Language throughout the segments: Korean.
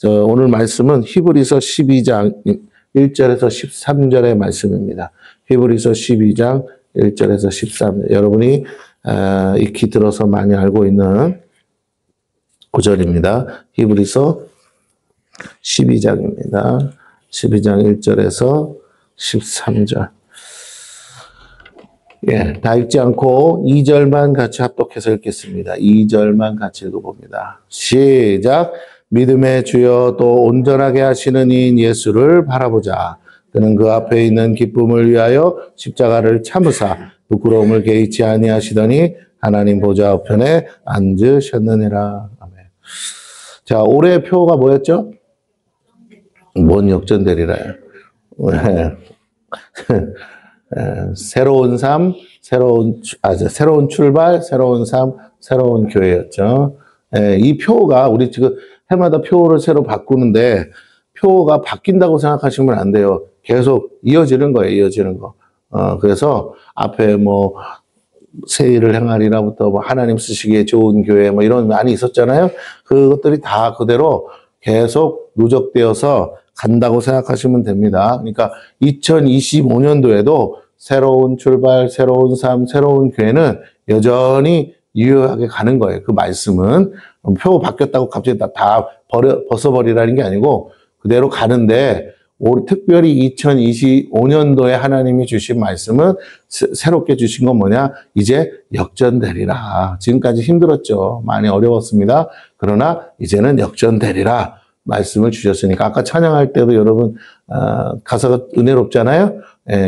오늘 말씀은 히브리서 12장 1절에서 13절의 말씀입니다. 히브리서 12장 1절에서 13절. 여러분이 익히 들어서 많이 알고 있는 구절입니다. 히브리서 12장입니다. 12장 1절에서 13절. 예, 다 읽지 않고 2절만 같이 합독해서 읽겠습니다. 2절만 같이 읽어봅니다. 시작. 믿음의 주여 또 온전하게 하시는 이인 예수를 바라보자. 그는 그 앞에 있는 기쁨을 위하여 십자가를 참으사 부끄러움을 개의치 아니하시더니 하나님 보좌 우편에 앉으셨느니라. 아멘. 자, 올해의 표가 뭐였죠? 뭔 역전되리라요. 새로운 삶, 새로운 출발, 새로운 삶, 새로운 교회였죠. 이 표가 우리 지금 해마다 표를 새로 바꾸는데 표가 바뀐다고 생각하시면 안 돼요. 계속 이어지는 거예요, 이어지는 거. 그래서 앞에 뭐 새 일을 행하리라부터 뭐 하나님 쓰시기에 좋은 교회 뭐 이런 많이 있었잖아요. 그것들이 다 그대로 계속 누적되어서 간다고 생각하시면 됩니다. 그러니까 2025년도에도 새로운 출발, 새로운 삶, 새로운 교회는 여전히 유효하게 가는 거예요. 그 말씀은 표 바뀌었다고 갑자기 다 벗어버리라는 게 아니고 그대로 가는데 특별히 2025년도에 하나님이 주신 말씀은 새롭게 주신 건 뭐냐? 이제 역전되리라. 지금까지 힘들었죠. 많이 어려웠습니다. 그러나 이제는 역전되리라. 말씀을 주셨으니까 아까 찬양할 때도 여러분 가사가 은혜롭잖아요.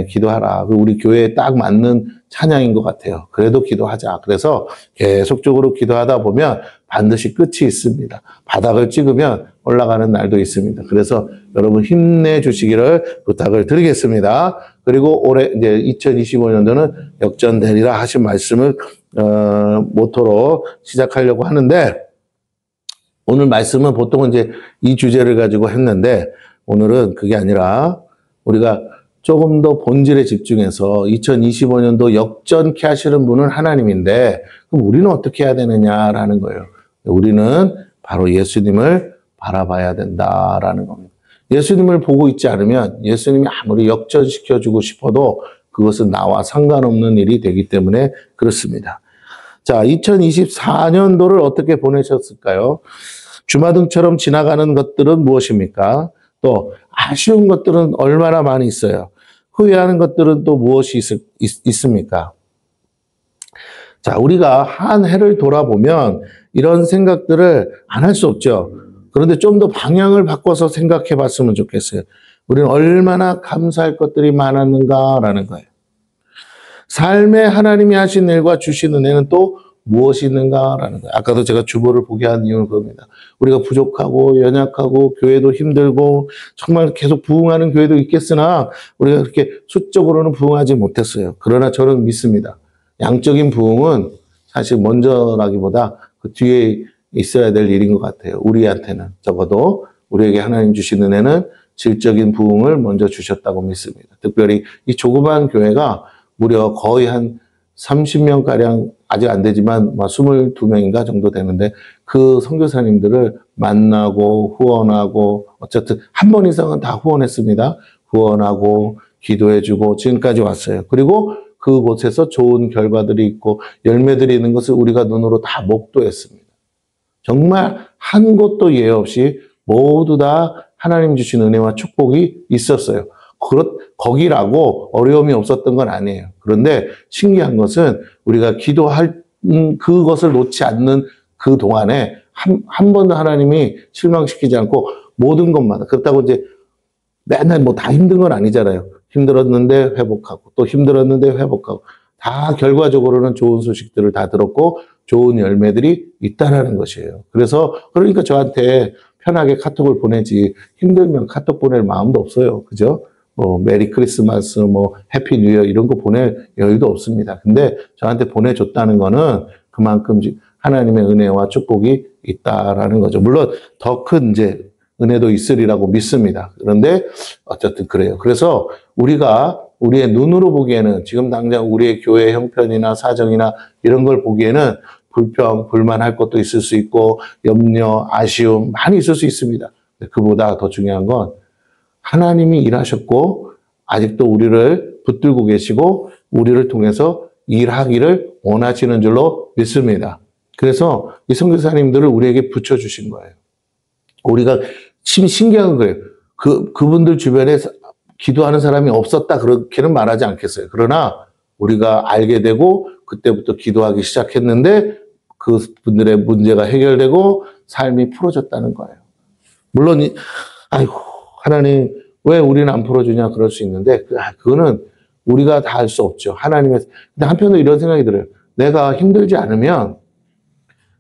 기도하라. 우리 교회에 딱 맞는 찬양인 것 같아요. 그래도 기도하자. 그래서 계속적으로 기도하다 보면 반드시 끝이 있습니다. 바닥을 찍으면 올라가는 날도 있습니다. 그래서 여러분 힘내주시기를 부탁을 드리겠습니다. 그리고 올해 이제 2025년도는 역전되리라 하신 말씀을 모토로 시작하려고 하는데 오늘 말씀은 보통은 이제 이 주제를 가지고 했는데 오늘은 그게 아니라 우리가 조금 더 본질에 집중해서 2025년도 역전케 하시는 분은 하나님인데 그럼 우리는 어떻게 해야 되느냐라는 거예요. 우리는 바로 예수님을 바라봐야 된다라는 겁니다. 예수님을 보고 있지 않으면 예수님이 아무리 역전시켜주고 싶어도 그것은 나와 상관없는 일이 되기 때문에 그렇습니다. 자, 2024년도를 어떻게 보내셨을까요? 주마등처럼 지나가는 것들은 무엇입니까? 또 아쉬운 것들은 얼마나 많이 있어요. 후회하는 것들은 또 무엇이 있습니까? 자, 우리가 한 해를 돌아보면 이런 생각들을 안 할 수 없죠. 그런데 좀 더 방향을 바꿔서 생각해 봤으면 좋겠어요. 우리는 얼마나 감사할 것들이 많았는가라는 거예요. 삶에 하나님이 하신 일과 주신 은혜는 또 무엇이 있는가라는 거예요. 아까도 제가 주보를 보게 한 이유는 그겁니다. 우리가 부족하고 연약하고 교회도 힘들고 정말 계속 부흥하는 교회도 있겠으나 우리가 그렇게 수적으로는 부흥하지 못했어요. 그러나 저는 믿습니다. 양적인 부흥은 사실 먼저라기보다 그 뒤에 있어야 될 일인 것 같아요. 우리한테는 적어도 우리에게 하나님 주신 은혜는 질적인 부흥을 먼저 주셨다고 믿습니다. 특별히 이 조그만 교회가 무려 거의 한 30명가량 아직 안 되지만 22명인가 정도 되는데 그 선교사님들을 만나고 후원하고 어쨌든 한 번 이상은 다 후원했습니다. 후원하고 기도해주고 지금까지 왔어요. 그리고 그곳에서 좋은 결과들이 있고 열매들이 있는 것을 우리가 눈으로 다 목도했습니다. 정말 한 곳도 예외 없이 모두 다 하나님 주신 은혜와 축복이 있었어요. 거기라고 어려움이 없었던 건 아니에요. 그런데 신기한 것은 우리가 기도할 그것을 놓지 않는 그 동안에 한 번도 하나님이 실망시키지 않고 모든 것마다 그렇다고 이제 맨날 뭐 다 힘든 건 아니잖아요. 힘들었는데 회복하고 또 힘들었는데 회복하고 다 결과적으로는 좋은 소식들을 다 들었고 좋은 열매들이 있다라는 것이에요. 그러니까 저한테 편하게 카톡을 보내지 힘들면 카톡 보낼 마음도 없어요. 그죠? 메리 크리스마스, 해피 뉴 이어 이런 거 보낼 여유도 없습니다. 근데 저한테 보내줬다는 거는 그만큼 하나님의 은혜와 축복이 있다라는 거죠. 물론 더 큰 이제 은혜도 있으리라고 믿습니다. 그런데 어쨌든 그래요. 그래서 우리의 눈으로 보기에는 지금 당장 우리의 교회 형편이나 사정이나 이런 걸 보기에는 불평, 불만할 것도 있을 수 있고 염려, 아쉬움 많이 있을 수 있습니다. 그보다 더 중요한 건 하나님이 일하셨고 아직도 우리를 붙들고 계시고 우리를 통해서 일하기를 원하시는 줄로 믿습니다. 그래서 이 선교사님들을 우리에게 붙여주신 거예요. 우리가 신기한 건 그래요. 그분들 주변에 기도하는 사람이 없었다 그렇게는 말하지 않겠어요. 그러나 우리가 알게 되고 그때부터 기도하기 시작했는데 그분들의 문제가 해결되고 삶이 풀어졌다는 거예요. 물론 아이고 하나님 왜 우리는 안 풀어주냐 그럴 수 있는데 그거는 우리가 다 할 수 없죠. 하나님의. 근데 한편으로 이런 생각이 들어요. 내가 힘들지 않으면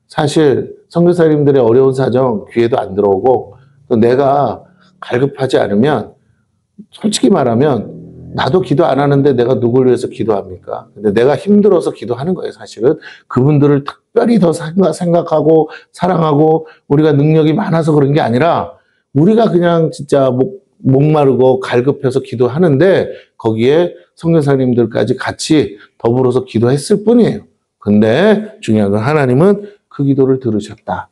사실 선교사님들의 어려운 사정 귀에도 안 들어오고 또 내가 갈급하지 않으면 솔직히 말하면 나도 기도 안 하는데 내가 누굴 위해서 기도합니까? 근데 내가 힘들어서 기도하는 거예요, 사실은. 그분들을 특별히 더 생각하고 사랑하고 우리가 능력이 많아서 그런 게 아니라 우리가 그냥 진짜 목마르고 갈급해서 기도하는데 거기에 선교사님들까지 같이 더불어서 기도했을 뿐이에요. 근데 중요한 건 하나님은 그 기도를 들으셨다.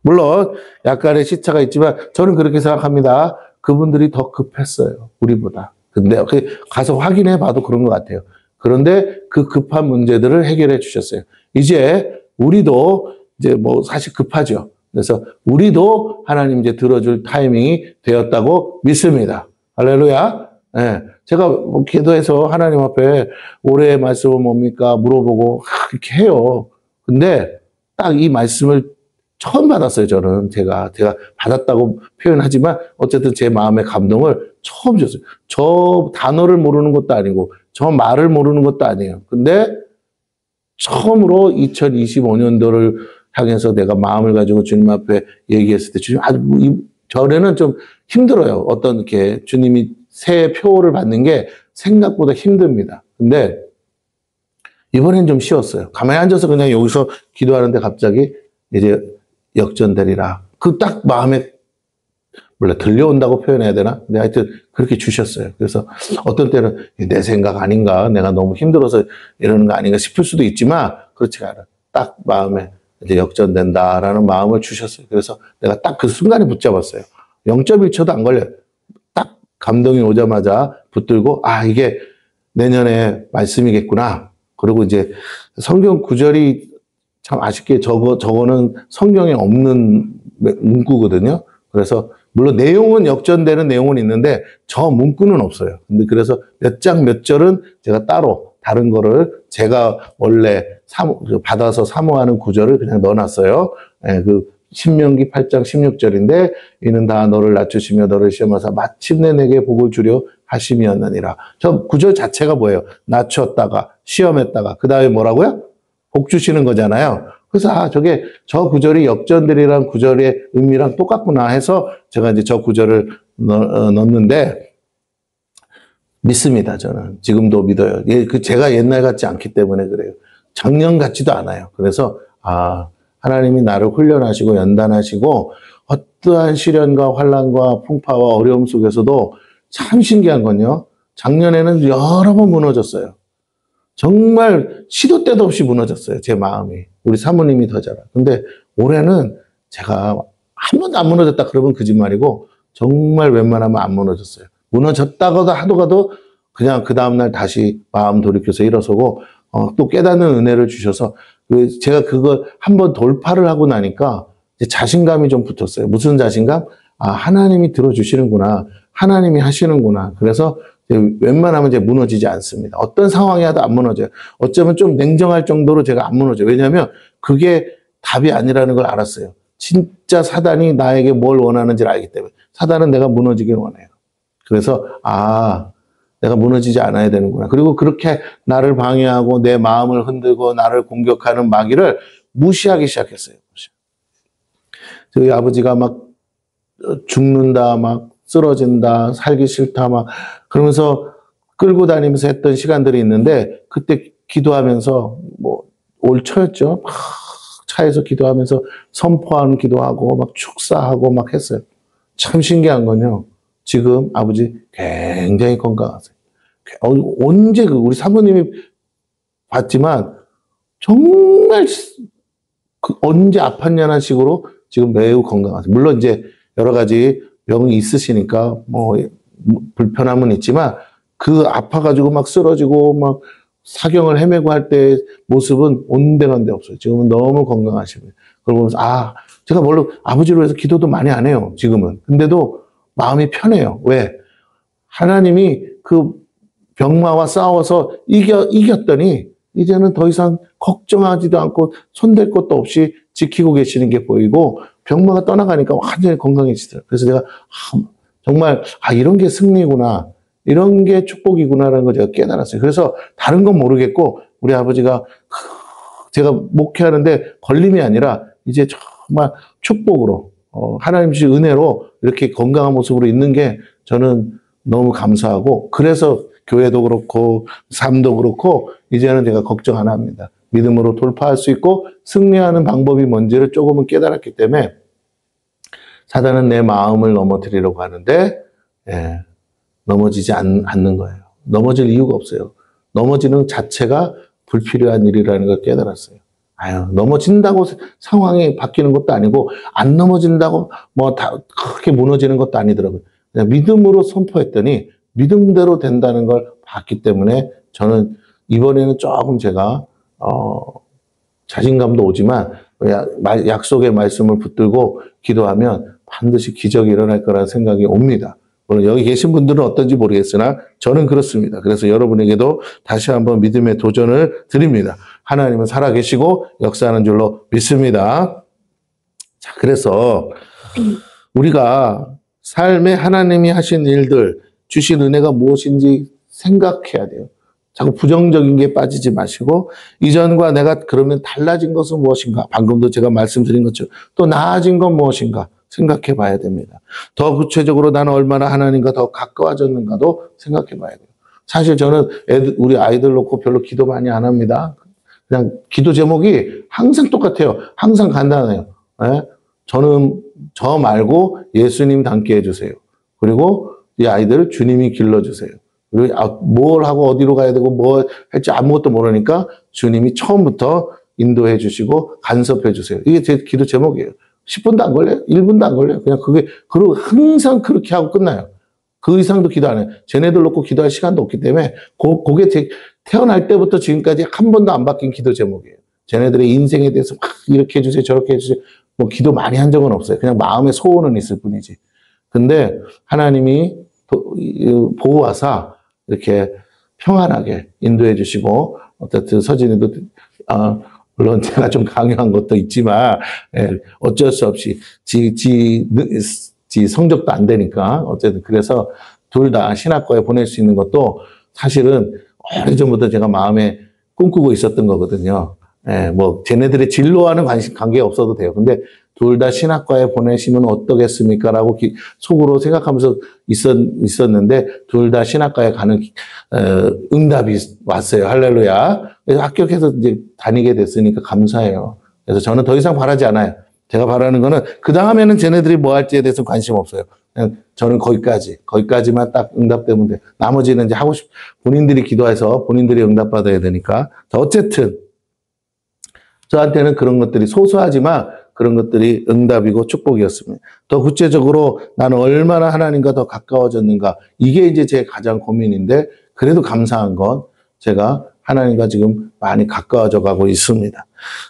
물론 약간의 시차가 있지만 저는 그렇게 생각합니다. 그분들이 더 급했어요. 우리보다. 근데 가서 확인해 봐도 그런 것 같아요. 그런데 그 급한 문제들을 해결해 주셨어요. 이제 우리도 이제 사실 급하죠. 그래서 우리도 하나님 이제 들어줄 타이밍이 되었다고 믿습니다. 할렐루야. 네. 제가 기도해서 하나님 앞에 올해의 말씀은 뭡니까? 물어보고 이렇게 해요. 근데 딱 이 말씀을 처음 받았어요, 저는. 제가 받았다고 표현하지만 어쨌든 제 마음의 감동을 처음 줬어요. 저 단어를 모르는 것도 아니고 저 말을 모르는 것도 아니에요. 근데 처음으로 2025년도를 향해서 내가 마음을 가지고 주님 앞에 얘기했을 때 주님 전에는 좀 힘들어요. 어떤 이렇게 주님이 새해 표를 받는 게 생각보다 힘듭니다. 근데 이번엔 좀 쉬웠어요. 가만히 앉아서 그냥 여기서 기도하는데 갑자기 이제 역전되리라. 그 딱 마음에 몰라 들려온다고 표현해야 되나? 근데 하여튼 그렇게 주셨어요. 그래서 어떤 때는 내 생각 아닌가? 내가 너무 힘들어서 이러는 거 아닌가 싶을 수도 있지만 그렇지가 않아. 딱 마음에 이제 역전된다라는 마음을 주셨어요. 그래서 내가 딱 그 순간에 붙잡았어요. 0.1초도 안 걸려요. 딱 감동이 오자마자 붙들고 이게 내년에 말씀이겠구나. 그리고 이제 성경 구절이 참 아쉽게 저거는 성경에 없는 문구거든요. 그래서 물론 내용은 역전되는 내용은 있는데 저 문구는 없어요. 근데 그래서 몇 장 몇 절은 제가 따로 다른 거를 제가 원래 받아서 사모하는 구절을 그냥 넣어놨어요. 그 신명기 8장 16절인데 이는 다 너를 낮추시며 너를 시험하사 마침내 내게 복을 주려 하심이었느니라. 저 구절 자체가 뭐예요? 낮췄다가 시험했다가 그 다음에 뭐라고요? 복 주시는 거잖아요. 그래서 저게 저 구절이 역전들이란 구절의 의미랑 똑같구나 해서 제가 이제 저 구절을 넣었는데 믿습니다. 저는 지금도 믿어요. 제가 옛날 같지 않기 때문에 그래요. 작년 같지도 않아요. 그래서 하나님이 나를 훈련하시고 연단하시고 어떠한 시련과 환난과 풍파와 어려움 속에서도 참 신기한 건요. 작년에는 여러 번 무너졌어요. 정말 시도 때도 없이 무너졌어요. 제 마음이. 우리 사모님이 더 잘알아요. 근데 올해는 제가 한 번도 안 무너졌다 그러면 거짓말이고 정말 웬만하면 안 무너졌어요. 무너졌다가도 하더라도 그냥 그 다음날 다시 마음 돌이켜서 일어서고 또 깨닫는 은혜를 주셔서 제가 그거 한번 돌파를 하고 나니까 이제 자신감이 좀 붙었어요. 무슨 자신감? 하나님이 들어주시는구나. 하나님이 하시는구나. 그래서 웬만하면 이제 무너지지 않습니다. 어떤 상황이 하도 안 무너져요. 어쩌면 좀 냉정할 정도로 제가 안 무너져요. 왜냐하면 그게 답이 아니라는 걸 알았어요. 진짜 사단이 나에게 뭘 원하는지를 알기 때문에. 사단은 내가 무너지길 원해요. 그래서 내가 무너지지 않아야 되는구나. 그리고 그렇게 나를 방해하고 내 마음을 흔들고 나를 공격하는 마귀를 무시하기 시작했어요. 저희 아버지가 막 죽는다, 막 쓰러진다, 살기 싫다, 막 그러면서 끌고 다니면서 했던 시간들이 있는데 그때 기도하면서 올 초였죠. 막 차에서 기도하면서 선포하는 기도하고 막 축사하고 막 했어요. 참 신기한 건요. 지금 아버지 굉장히 건강하세요. 언제 우리 사모님이 봤지만 정말 언제 아팠냐는 식으로 지금 매우 건강하세요. 물론 이제 여러 가지 병이 있으시니까 뭐 불편함은 있지만 그 아파가지고 막 쓰러지고 막 사경을 헤매고 할 때 모습은 온데간데 없어요. 지금은 너무 건강하십니다. 그러면서 제가 물론 아버지로 해서 기도도 많이 안 해요. 지금은. 근데도 마음이 편해요. 왜? 하나님이 그 병마와 싸워서 이겼더니 이제는 더 이상 걱정하지도 않고 손댈 것도 없이 지키고 계시는 게 보이고 병마가 떠나가니까 완전히 건강해지더라고요. 그래서 제가 정말 이런 게 승리구나. 이런 게 축복이구나라는 걸 제가 깨달았어요. 그래서 다른 건 모르겠고 우리 아버지가 제가 목회하는데 걸림이 아니라 이제 정말 축복으로 하나님 주신 은혜로 이렇게 건강한 모습으로 있는 게 저는 너무 감사하고 그래서 교회도 그렇고 삶도 그렇고 이제는 제가 걱정 안 합니다. 믿음으로 돌파할 수 있고 승리하는 방법이 뭔지를 조금은 깨달았기 때문에 사단은 내 마음을 넘어뜨리려고 하는데 넘어지지 않는 거예요. 넘어질 이유가 없어요. 넘어지는 자체가 불필요한 일이라는 걸 깨달았어요. 넘어진다고 상황이 바뀌는 것도 아니고 안 넘어진다고 다 크게 무너지는 것도 아니더라고요. 그냥 믿음으로 선포했더니 믿음대로 된다는 걸 봤기 때문에 저는 이번에는 조금 제가 자신감도 오지만 약속의 말씀을 붙들고 기도하면 반드시 기적이 일어날 거라는 생각이 옵니다. 물론 여기 계신 분들은 어떤지 모르겠으나 저는 그렇습니다. 그래서 여러분에게도 다시 한번 믿음의 도전을 드립니다. 하나님은 살아계시고 역사하는 줄로 믿습니다. 자, 그래서 우리가 삶에 하나님이 하신 일들, 주신 은혜가 무엇인지 생각해야 돼요. 자꾸 부정적인 게 빠지지 마시고 이전과 내가 그러면 달라진 것은 무엇인가? 방금도 제가 말씀드린 것처럼 또 나아진 건 무엇인가? 생각해 봐야 됩니다. 더 구체적으로 나는 얼마나 하나님과 더 가까워졌는가도 생각해 봐야 돼요. 사실 저는 우리 아이들 놓고 별로 기도 많이 안 합니다. 그냥 기도 제목이 항상 똑같아요. 항상 간단해요. 저는 저 말고 예수님 닮게 해주세요. 그리고 이 아이들을 주님이 길러주세요. 그리고 뭘 하고 어디로 가야 되고 뭐 할지 아무것도 모르니까 주님이 처음부터 인도해 주시고 간섭해 주세요. 이게 제 기도 제목이에요. 10분도 안 걸려요. 1분도 안 걸려요. 그냥 그리고 항상 그렇게 하고 끝나요. 그 이상도 기도 안 해요. 쟤네들 놓고 기도할 시간도 없기 때문에 그게 태어날 때부터 지금까지 한 번도 안 바뀐 기도 제목이에요. 쟤네들의 인생에 대해서 막 이렇게 해주세요. 저렇게 해주세요. 뭐 기도 많이 한 적은 없어요. 그냥 마음의 소원은 있을 뿐이지. 근데 하나님이 보호하사 이렇게 평안하게 인도해 주시고 어쨌든 서진이도 물론 제가 좀 강요한 것도 있지만 어쩔 수 없이 지 성적도 안 되니까 어쨌든 그래서 둘 다 신학과에 보낼 수 있는 것도 사실은 오래전부터 제가 마음에 꿈꾸고 있었던 거거든요. 뭐 쟤네들의 진로와는 관계 없어도 돼요. 근데 둘 다 신학과에 보내시면 어떠겠습니까? 라고 속으로 생각하면서 있었는데 둘 다 신학과에 가는 응답이 왔어요. 할렐루야. 그래서 합격해서 이제 다니게 됐으니까 감사해요. 그래서 저는 더 이상 바라지 않아요. 제가 바라는 거는 그 다음에는 쟤네들이 뭐 할지에 대해서 관심 없어요. 그냥 저는 거기까지만 딱 응답되면 돼요. 나머지는 이제 본인들이 기도해서 본인들이 응답받아야 되니까. 어쨌든 저한테는 그런 것들이 소소하지만 그런 것들이 응답이고 축복이었습니다. 더 구체적으로 나는 얼마나 하나님과 더 가까워졌는가. 이게 이제 제 가장 고민인데 그래도 감사한 건 제가 하나님과 지금 많이 가까워져 가고 있습니다.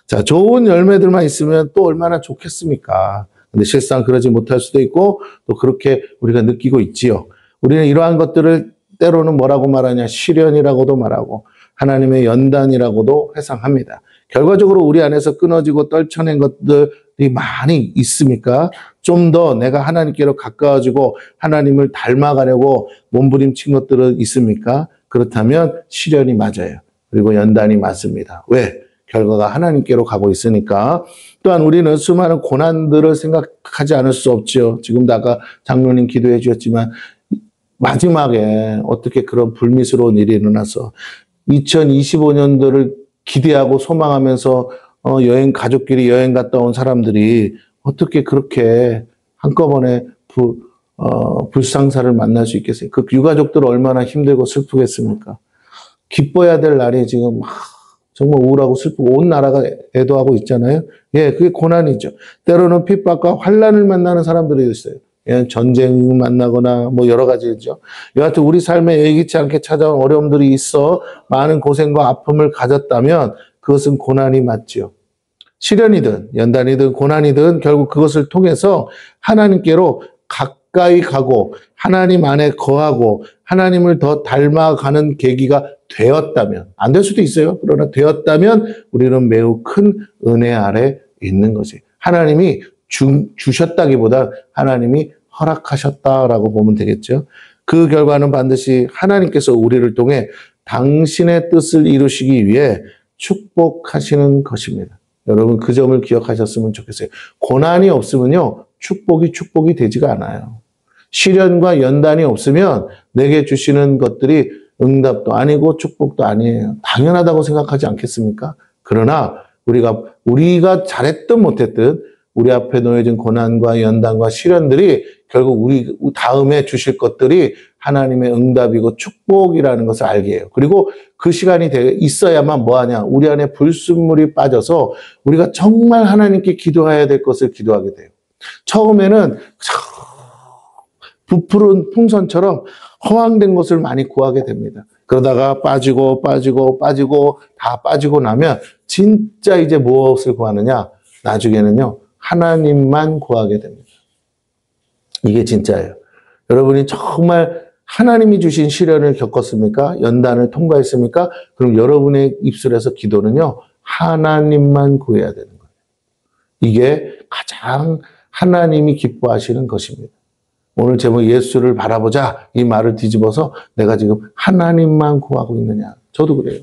자, 좋은 열매들만 있으면 또 얼마나 좋겠습니까? 근데 실상 그러지 못할 수도 있고 또 그렇게 우리가 느끼고 있지요. 우리는 이러한 것들을 때로는 뭐라고 말하냐? 시련이라고도 말하고 하나님의 연단이라고도 회상합니다. 결과적으로 우리 안에서 끊어지고 떨쳐낸 것들이 많이 있습니까? 좀 더 내가 하나님께로 가까워지고 하나님을 닮아가려고 몸부림친 것들은 있습니까? 그렇다면 시련이 맞아요. 그리고 연단이 맞습니다. 왜? 결과가 하나님께로 가고 있으니까. 또한 우리는 수많은 고난들을 생각하지 않을 수 없죠. 지금도 아까 장로님 기도해 주셨지만 마지막에 어떻게 그런 불미스러운 일이 일어나서 2025년도를 기대하고 소망하면서 가족끼리 여행 갔다 온 사람들이 어떻게 그렇게 한꺼번에 불상사를 만날 수 있겠어요? 그 유가족들 얼마나 힘들고 슬프겠습니까? 기뻐야 될 날이 지금 정말 우울하고 슬프고 온 나라가 애도하고 있잖아요. 예, 그게 고난이죠. 때로는 핍박과 환난을 만나는 사람들이 있어요. 예, 전쟁 만나거나 뭐 여러 가지죠. 여하튼 우리 삶에 예기치 않게 찾아온 어려움들이 있어 많은 고생과 아픔을 가졌다면 그것은 고난이 맞지요. 시련이든 연단이든 고난이든 결국 그것을 통해서 하나님께로 가까이 가고 하나님 안에 거하고 하나님을 더 닮아가는 계기가 되었다면, 안 될 수도 있어요. 그러나 되었다면 우리는 매우 큰 은혜 아래 있는 거지. 하나님이 주셨다기보다 하나님이 허락하셨다라고 보면 되겠죠. 그 결과는 반드시 하나님께서 우리를 통해 당신의 뜻을 이루시기 위해 축복하시는 것입니다. 여러분 그 점을 기억하셨으면 좋겠어요. 고난이 없으면요, 축복이 되지가 않아요. 시련과 연단이 없으면 내게 주시는 것들이 응답도 아니고 축복도 아니에요. 당연하다고 생각하지 않겠습니까? 그러나 우리가 잘했든 못했든 우리 앞에 놓여진 고난과 연단과 시련들이 결국 우리 다음에 주실 것들이 하나님의 응답이고 축복이라는 것을 알게 해요. 그리고 그 시간이 있어야만 뭐하냐? 우리 안에 불순물이 빠져서 우리가 정말 하나님께 기도해야 될 것을 기도하게 돼요. 처음에는 부풀은 풍선처럼 허황된 것을 많이 구하게 됩니다. 그러다가 빠지고 다 빠지고 나면 진짜 이제 무엇을 구하느냐? 나중에는요, 하나님만 구하게 됩니다. 이게 진짜예요. 여러분이 정말 하나님이 주신 시련을 겪었습니까? 연단을 통과했습니까? 그럼 여러분의 입술에서 기도는요, 하나님만 구해야 되는 거예요. 이게 가장 하나님이 기뻐하시는 것입니다. 오늘 제목 예수를 바라보자 이 말을 뒤집어서 내가 지금 하나님만 구하고 있느냐. 저도 그래요.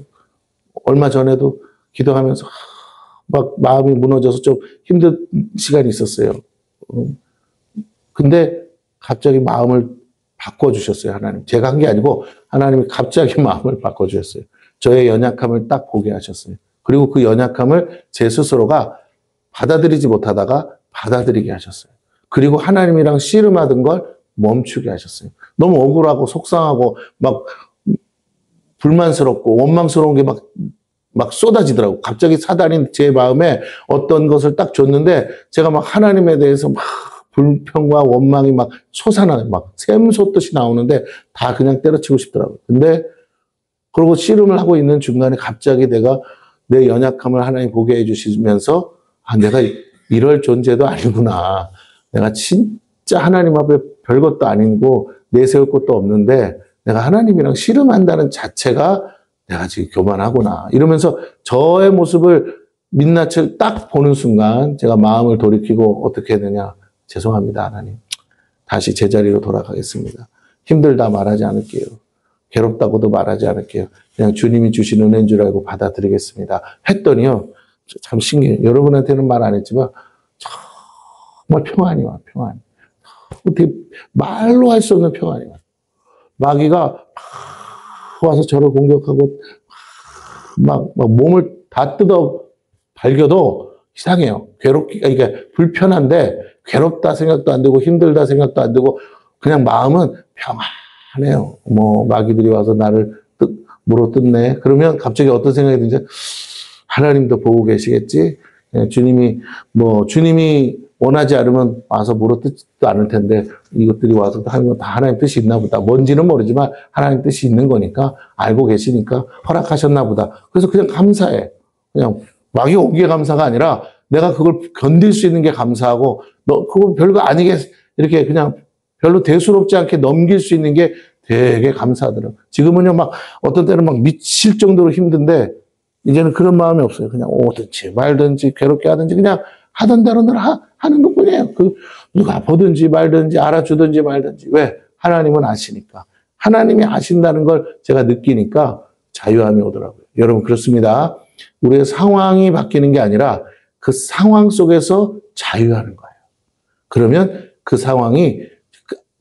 얼마 전에도 기도하면서 막 마음이 무너져서 좀 힘든 시간이 있었어요. 근데 갑자기 마음을 바꿔주셨어요, 하나님. 제가 한 게 아니고 하나님이 갑자기 마음을 바꿔주셨어요. 저의 연약함을 딱 보게 하셨어요. 그리고 그 연약함을 제 스스로가 받아들이지 못하다가 받아들이게 하셨어요. 그리고 하나님이랑 씨름하던 걸 멈추게 하셨어요. 너무 억울하고 속상하고 막 불만스럽고 원망스러운 게 막 쏟아지더라고. 갑자기 사단이 제 마음에 어떤 것을 딱 줬는데 제가 막 하나님에 대해서 막 불평과 원망이 막 솟아나요. 막 샘솟듯이 나오는데 다 그냥 때려치고 싶더라고요. 근데 그러고 씨름을 하고 있는 중간에 갑자기 내가 내 연약함을 하나님 보게 해주시면서 아, 내가 이럴 존재도 아니구나. 내가 진짜 하나님 앞에 별것도 아니고 내세울 것도 없는데 내가 하나님이랑 씨름한다는 자체가 내가 지금 교만하구나. 이러면서 저의 모습을 민낯을 딱 보는 순간 제가 마음을 돌이키고 어떻게 했느냐. 죄송합니다, 하나님. 다시 제자리로 돌아가겠습니다. 힘들다 말하지 않을게요. 괴롭다고도 말하지 않을게요. 그냥 주님이 주신 은혜인 줄 알고 받아들이겠습니다. 했더니요. 참 신기해요. 여러분한테는 말 안 했지만 정말 평안이 와, 평안이. 어떻게 말로 할 수 없는 평안이 와. 마귀가 와서 저를 공격하고 막 몸을 다 뜯어 발겨도 이상해요. 그러니까 불편한데 괴롭다 생각도 안 되고 힘들다 생각도 안 되고 그냥 마음은 평안해요. 뭐 마귀들이 와서 나를 물어뜯네. 그러면 갑자기 어떤 생각이 드는지 하나님도 보고 계시겠지. 주님이 원하지 않으면 와서 물어뜯지도 않을 텐데 이것들이 와서 하는 건 다 하나님 뜻이 있나 보다. 뭔지는 모르지만 하나님 뜻이 있는 거니까 알고 계시니까 허락하셨나 보다. 그래서 그냥 감사해. 그냥 마귀 오기에 감사가 아니라 내가 그걸 견딜 수 있는 게 감사하고 그거 별거 아니게 이렇게 그냥 별로 대수롭지 않게 넘길 수 있는 게 되게 감사하더라고요. 지금은요 막 어떤 때는 막 미칠 정도로 힘든데 이제는 그런 마음이 없어요. 그냥 오든지 말든지 괴롭게 하든지 그냥 하던 대로 하는 것뿐이에요. 누가 보든지 말든지 알아주든지 말든지. 왜? 하나님은 아시니까. 하나님이 아신다는 걸 제가 느끼니까 자유함이 오더라고요. 여러분 그렇습니다. 우리의 상황이 바뀌는 게 아니라 그 상황 속에서 자유하는 거예요. 그러면 그 상황이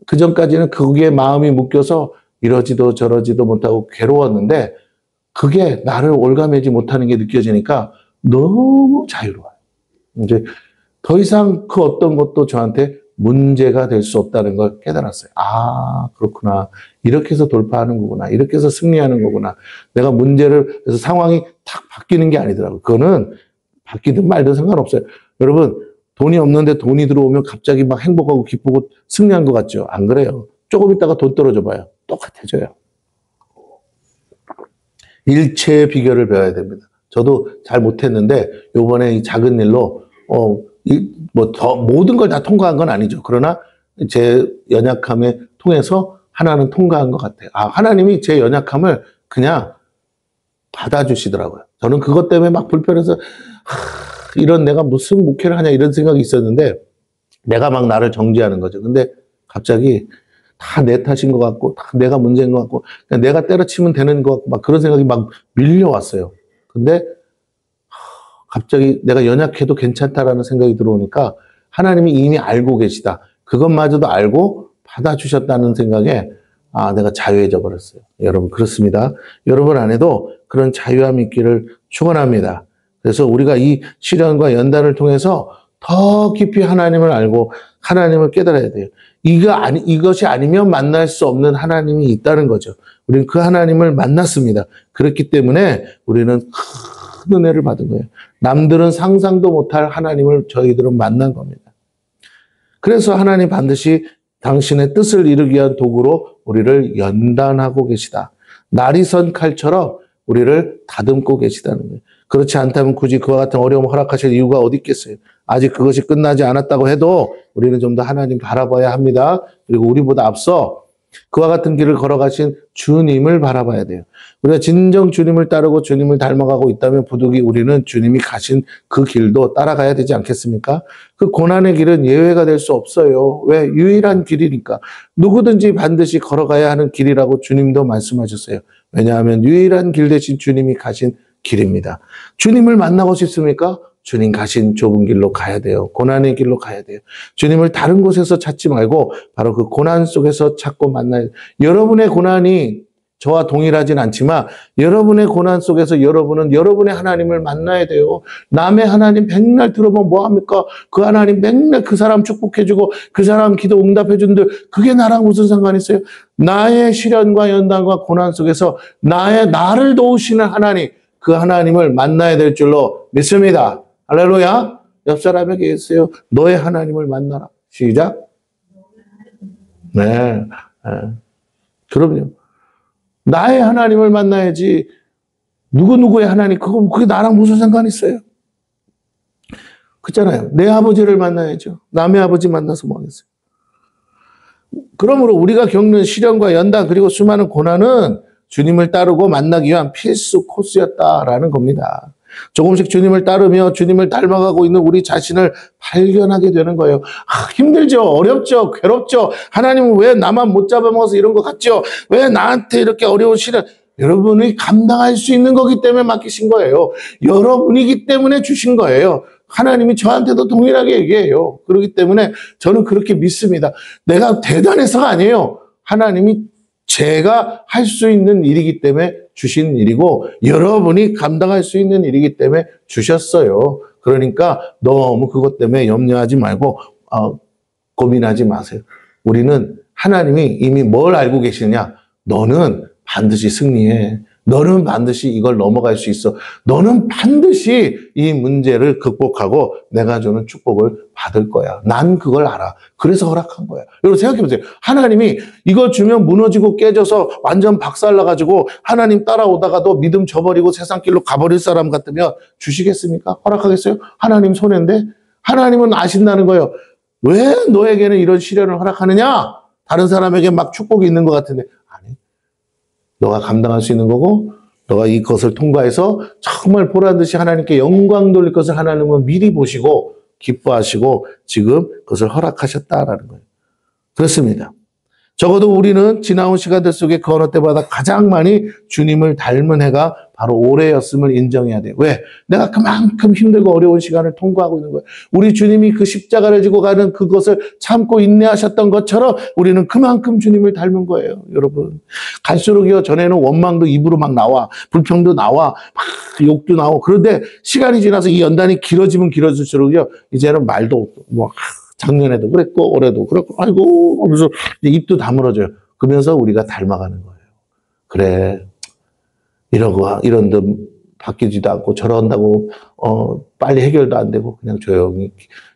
그 전까지는 거기에 마음이 묶여서 이러지도 저러지도 못하고 괴로웠는데 그게 나를 올가매지 못하는 게 느껴지니까 너무 자유로워요. 이제 더 이상 그 어떤 것도 저한테 문제가 될 수 없다는 걸 깨달았어요. 아, 그렇구나. 이렇게 해서 돌파하는 거구나. 이렇게 해서 승리하는 거구나. 내가 문제를, 그래서 상황이 탁 바뀌는 게 아니더라고요. 그거는 바뀌든 말든 상관없어요. 여러분, 돈이 없는데 돈이 들어오면 갑자기 막 행복하고 기쁘고 승리한 것 같죠? 안 그래요. 조금 있다가 돈 떨어져 봐요. 똑같아져요. 일체의 비결을 배워야 됩니다. 저도 잘 못했는데 요번에 이 작은 일로 모든 걸 다 통과한 건 아니죠. 그러나 제 연약함에 통해서 하나는 통과한 것 같아요. 아, 하나님이 제 연약함을 그냥 받아주시더라고요. 저는 그것 때문에 막 불편해서 이런 내가 무슨 목회를 하냐 이런 생각이 있었는데 내가 막 나를 정죄하는 거죠. 근데 갑자기 다 내 탓인 것 같고 다 내가 문제인 것 같고 그냥 내가 때려치면 되는 것 같고 막 그런 생각이 막 밀려왔어요. 근데 갑자기 내가 연약해도 괜찮다라는 생각이 들어오니까 하나님이 이미 알고 계시다. 그것마저도 알고 받아주셨다는 생각에 내가 자유해져 버렸어요. 여러분 그렇습니다. 여러분 안에도 그런 자유함이 있기를 축원합니다. 그래서 우리가 이 시련과 연단을 통해서 더 깊이 하나님을 알고 하나님을 깨달아야 돼요. 이것이 아니면 만날 수 없는 하나님이 있다는 거죠. 우리는 그 하나님을 만났습니다. 그렇기 때문에 우리는 큰 은혜를 받은 거예요. 남들은 상상도 못할 하나님을 저희들은 만난 겁니다. 그래서 하나님 반드시 당신의 뜻을 이루기 위한 도구로 우리를 연단하고 계시다. 날이 선 칼처럼 우리를 다듬고 계시다는 거예요. 그렇지 않다면 굳이 그와 같은 어려움을 허락하실 이유가 어디 있겠어요. 아직 그것이 끝나지 않았다고 해도 우리는 좀 더 하나님 바라봐야 합니다. 그리고 우리보다 앞서 그와 같은 길을 걸어가신 주님을 바라봐야 돼요. 우리가 진정 주님을 따르고 주님을 닮아가고 있다면 부득이 우리는 주님이 가신 그 길도 따라가야 되지 않겠습니까? 그 고난의 길은 예외가 될 수 없어요. 왜? 유일한 길이니까. 누구든지 반드시 걸어가야 하는 길이라고 주님도 말씀하셨어요. 왜냐하면 유일한 길 대신 주님이 가신 길입니다. 주님을 만나고 싶습니까? 주님 가신 좁은 길로 가야 돼요. 고난의 길로 가야 돼요. 주님을 다른 곳에서 찾지 말고 바로 그 고난 속에서 찾고 만나야 돼요. 여러분의 고난이 저와 동일하진 않지만 여러분의 고난 속에서 여러분은 여러분의 하나님을 만나야 돼요. 남의 하나님 맨날 들어보면 뭐합니까? 그 하나님 맨날 그 사람 축복해주고 그 사람 기도 응답해준들 그게 나랑 무슨 상관이 있어요? 나의 시련과 연단과 고난 속에서 나를 도우시는 하나님 그 하나님을 만나야 될 줄로 믿습니다. 할렐루야. 옆 사람에게 했어요. 너의 하나님을 만나라. 시작. 네. 그럼요. 나의 하나님을 만나야지. 누구누구의 하나님, 그게 나랑 무슨 상관이 있어요? 그렇잖아요. 내 아버지를 만나야죠. 남의 아버지 만나서 뭐 하겠어요? 그러므로 우리가 겪는 시련과 연단 그리고 수많은 고난은 주님을 따르고 만나기 위한 필수 코스였다라는 겁니다. 조금씩 주님을 따르며 주님을 닮아가고 있는 우리 자신을 발견하게 되는 거예요. 힘들죠. 어렵죠. 괴롭죠. 하나님은 왜 나만 못 잡아먹어서 이런 것 같죠? 왜 나한테 이렇게 어려운 시련? 여러분이 감당할 수 있는 거기 때문에 맡기신 거예요. 여러분이기 때문에 주신 거예요. 하나님이 저한테도 동일하게 얘기해요. 그렇기 때문에 저는 그렇게 믿습니다. 내가 대단해서가 아니에요. 하나님이 제가 할 수 있는 일이기 때문에 주신 일이고 여러분이 감당할 수 있는 일이기 때문에 주셨어요. 그러니까 너무 그것 때문에 염려하지 말고 고민하지 마세요. 우리는 하나님이 이미 뭘 알고 계시느냐? 너는 반드시 승리해. 너는 반드시 이걸 넘어갈 수 있어. 너는 반드시 이 문제를 극복하고 내가 주는 축복을 받을 거야. 난 그걸 알아. 그래서 허락한 거야. 여러분 생각해보세요. 하나님이 이걸 주면 무너지고 깨져서 완전 박살나가지고 하나님 따라오다가도 믿음 저버리고 세상 길로 가버릴 사람 같으면 주시겠습니까? 허락하겠어요? 하나님 손해인데? 하나님은 아신다는 거예요. 왜 너에게는 이런 시련을 허락하느냐? 다른 사람에게 막 축복이 있는 것 같은데 아니. 너가 감당할 수 있는 거고 너가 이것을 통과해서 정말 보란듯이 하나님께 영광 돌릴 것을 하나님은 미리 보시고 기뻐하시고 지금 그것을 허락하셨다라는 거예요. 그렇습니다. 적어도 우리는 지나온 시간들 속에 그 어느 때보다 가장 많이 주님을 닮은 해가 바로 올해였음을 인정해야 돼요. 왜? 내가 그만큼 힘들고 어려운 시간을 통과하고 있는 거예요. 우리 주님이 그 십자가를 지고 가는 그것을 참고 인내하셨던 것처럼 우리는 그만큼 주님을 닮은 거예요. 여러분. 갈수록요, 전에는 원망도 입으로 막 나와. 불평도 나와. 막 욕도 나오고. 그런데 시간이 지나서 이 연단이 길어지면 길어질수록요, 이제는 말도 없고, 작년에도 그랬고 올해도 그렇고 아이고 하면서 입도 다물어져요. 그러면서 우리가 닮아가는 거예요. 그래 이런 데 바뀌지도 않고 저런다고 빨리 해결도 안 되고 그냥 조용히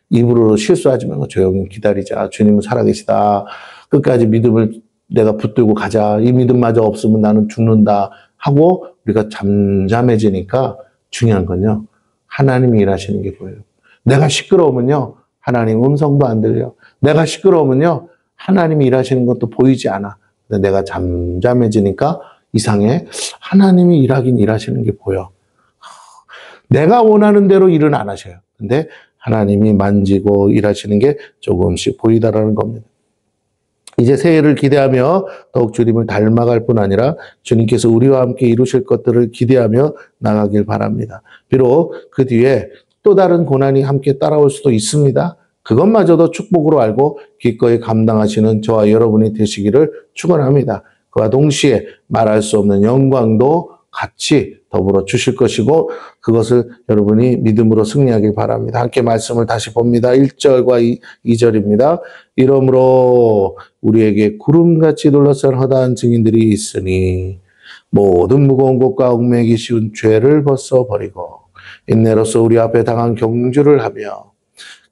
입으로 실수하지 말고 조용히 기다리자. 주님은 살아계시다. 끝까지 믿음을 내가 붙들고 가자. 이 믿음마저 없으면 나는 죽는다 하고 우리가 잠잠해지니까 중요한 건요. 하나님이 일하시는 게 보여요. 내가 시끄러우면요. 하나님 음성도 안 들려. 내가 시끄러우면요. 하나님이 일하시는 것도 보이지 않아. 근데 내가 잠잠해지니까 이상해. 하나님이 일하긴 일하시는 게 보여. 내가 원하는 대로 일은 안 하셔요. 근데 하나님이 만지고 일하시는 게 조금씩 보이다라는 겁니다. 이제 새해를 기대하며 더욱 주님을 닮아갈 뿐 아니라 주님께서 우리와 함께 이루실 것들을 기대하며 나가길 바랍니다. 비록 그 뒤에 또 다른 고난이 함께 따라올 수도 있습니다. 그것마저도 축복으로 알고 기꺼이 감당하시는 저와 여러분이 되시기를 축원합니다. 그와 동시에 말할 수 없는 영광도 같이 더불어 주실 것이고 그것을 여러분이 믿음으로 승리하길 바랍니다. 함께 말씀을 다시 봅니다. 1절과 2절입니다. 이러므로 우리에게 구름같이 둘러싼 허다한 증인들이 있으니 모든 무거운 것과 얽매이기 쉬운 죄를 벗어버리고 인내로서 우리 앞에 당한 경주를 하며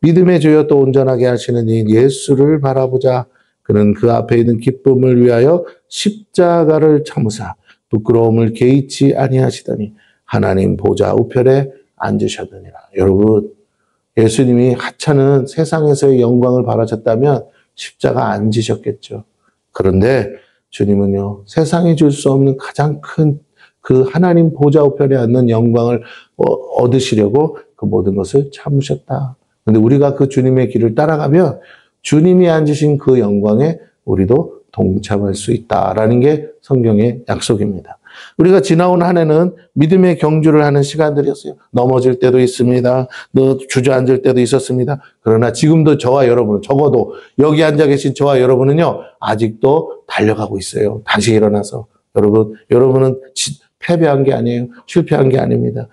믿음의 죄여 또 온전하게 하시는 이 예수를 바라보자. 그는 그 앞에 있는 기쁨을 위하여 십자가를 참으사 부끄러움을 개의치 아니하시더니 하나님 보좌 우편에 앉으셨느니라. 여러분, 예수님이 하찮은 세상에서의 영광을 바라셨다면 십자가 안 지셨겠죠. 그런데 주님은요, 세상이 줄 수 없는 가장 큰 그 하나님 보좌 우편에 앉는 영광을 얻으시려고 그 모든 것을 참으셨다. 그런데 우리가 그 주님의 길을 따라가면 주님이 앉으신 그 영광에 우리도 동참할 수 있다라는 게 성경의 약속입니다. 우리가 지나온 한 해는 믿음의 경주를 하는 시간들이었어요. 넘어질 때도 있습니다. 주저앉을 때도 있었습니다. 그러나 지금도 저와 여러분, 적어도 여기 앉아 계신 저와 여러분은요, 아직도 달려가고 있어요. 다시 일어나서. 여러분은 패배한 게 아니에요. 실패한 게 아닙니다.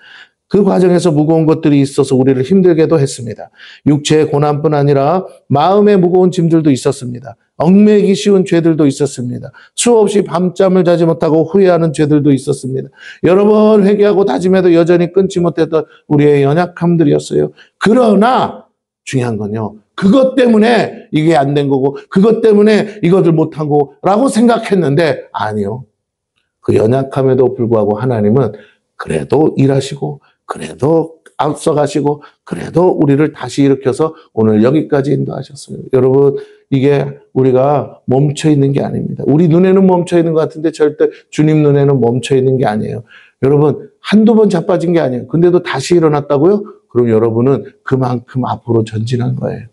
그 과정에서 무거운 것들이 있어서 우리를 힘들게도 했습니다. 육체의 고난뿐 아니라 마음의 무거운 짐들도 있었습니다. 얽매이기 쉬운 죄들도 있었습니다. 수없이 밤잠을 자지 못하고 후회하는 죄들도 있었습니다. 여러 번 회개하고 다짐해도 여전히 끊지 못했던 우리의 연약함들이었어요. 그러나 중요한 건요. 그것 때문에 이게 안 된 거고 그것 때문에 이것을 못한 거라고 생각했는데 아니요. 그 연약함에도 불구하고 하나님은 그래도 일하시고 그래도 앞서가시고 그래도 우리를 다시 일으켜서 오늘 여기까지 인도하셨어요. 여러분 이게 우리가 멈춰 있는 게 아닙니다. 우리 눈에는 멈춰 있는 것 같은데 절대 주님 눈에는 멈춰 있는 게 아니에요. 여러분 한두 번 자빠진 게 아니에요. 근데도 다시 일어났다고요? 그럼 여러분은 그만큼 앞으로 전진한 거예요.